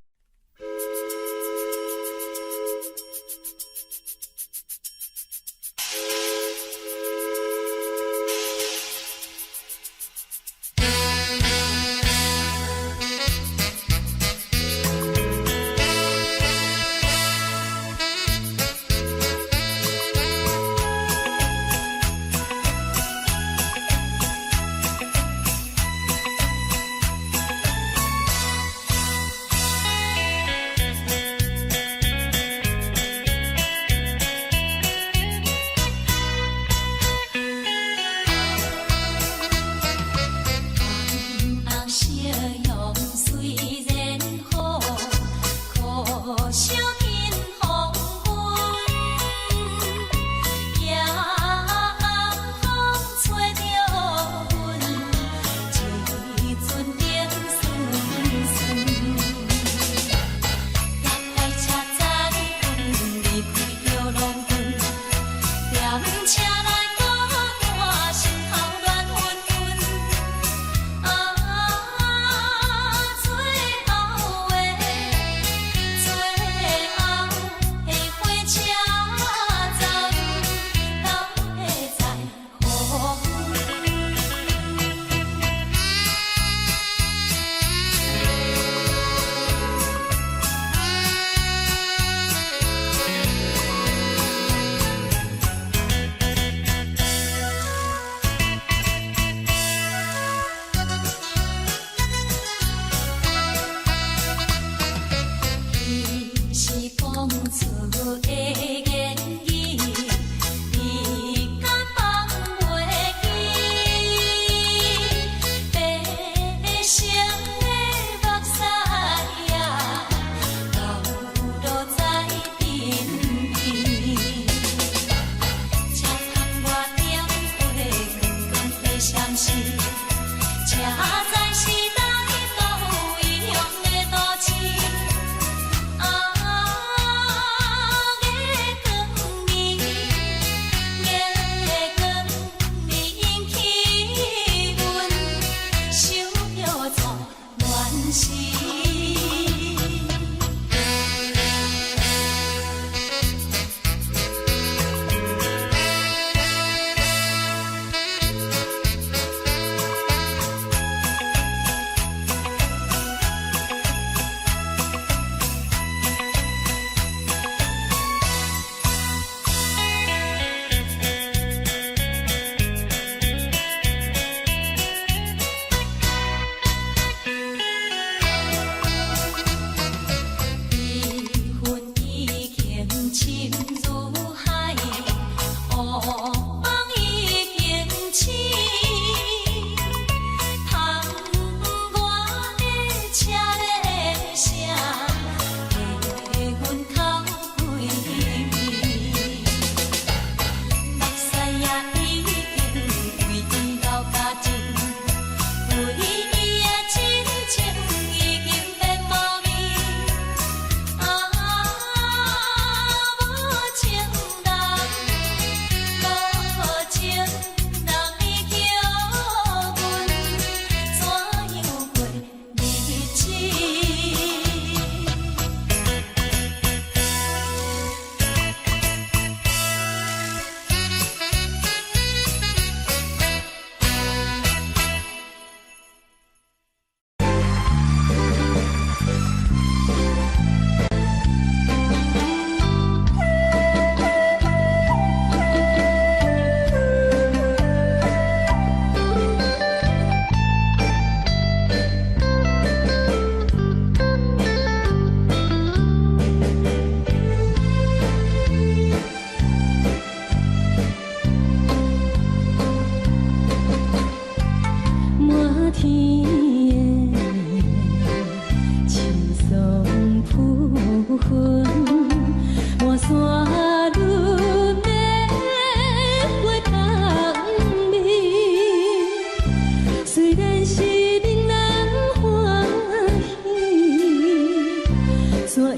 怎样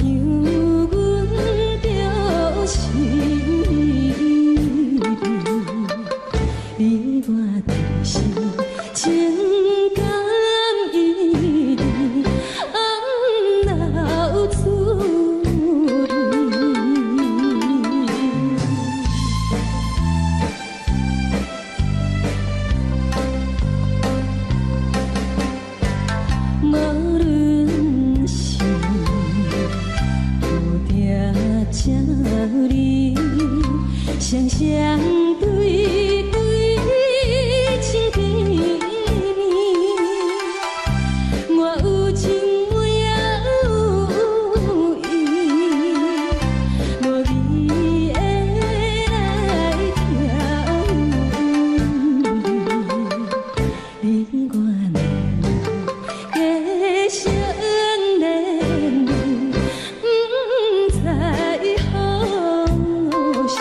阮着心意？你我的心情感一直流出无论是有定这里，双双对对情甜蜜，我有情也有意，无味的来调味，你我的相恋，不知何时。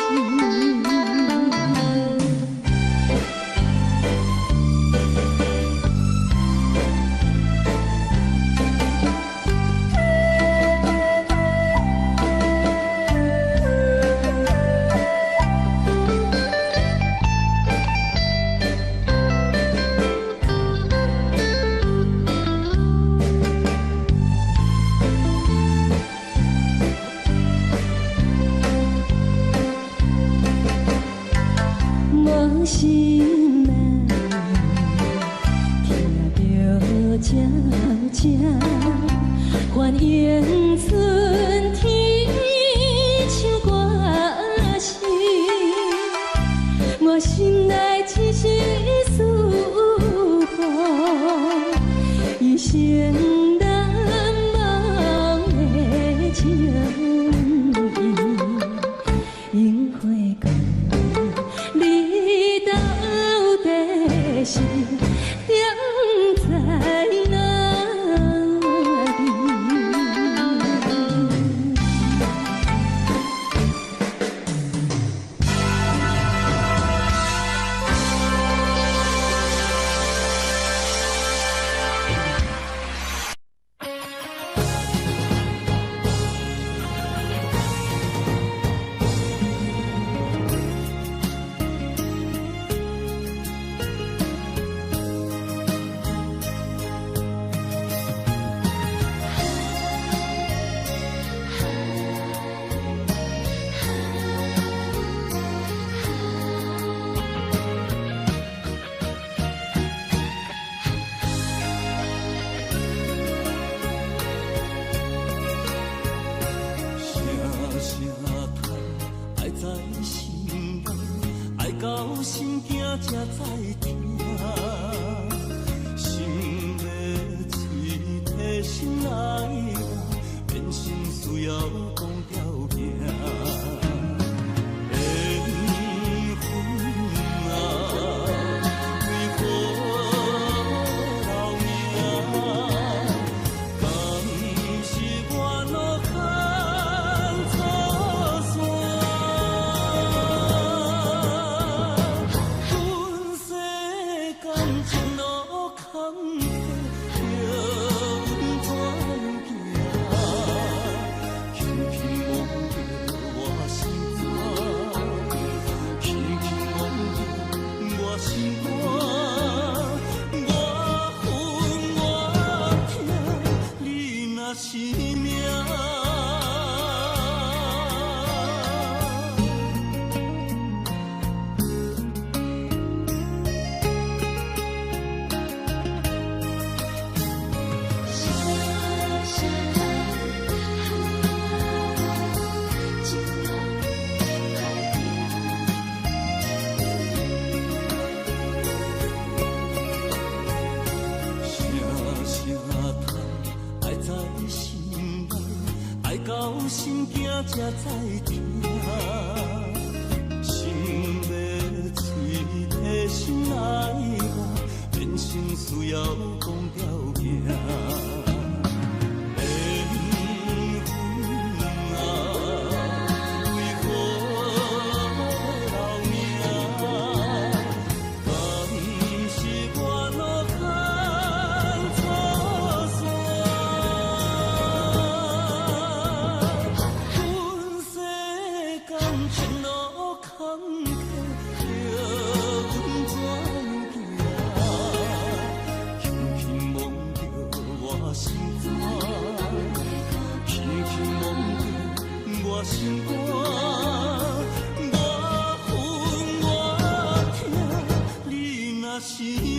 无心啊，听着这这欢迎春天唱歌声，我心内一时思慕，一生难忘的情意，樱花讲。你到底是踮在哪里？心惊才知听，心要痴体心爱人，变心需要讲条命。缘分啊，为何留名？敢是我路坎错线？前路坎坷，叫阮怎行？轻轻摸着我心肝，轻轻摸着我心肝，我恨我痛，你若是命。到心惊才知听，心要碎体心爱我，变成需要讲条命。心肝，我恨我痛，你若是。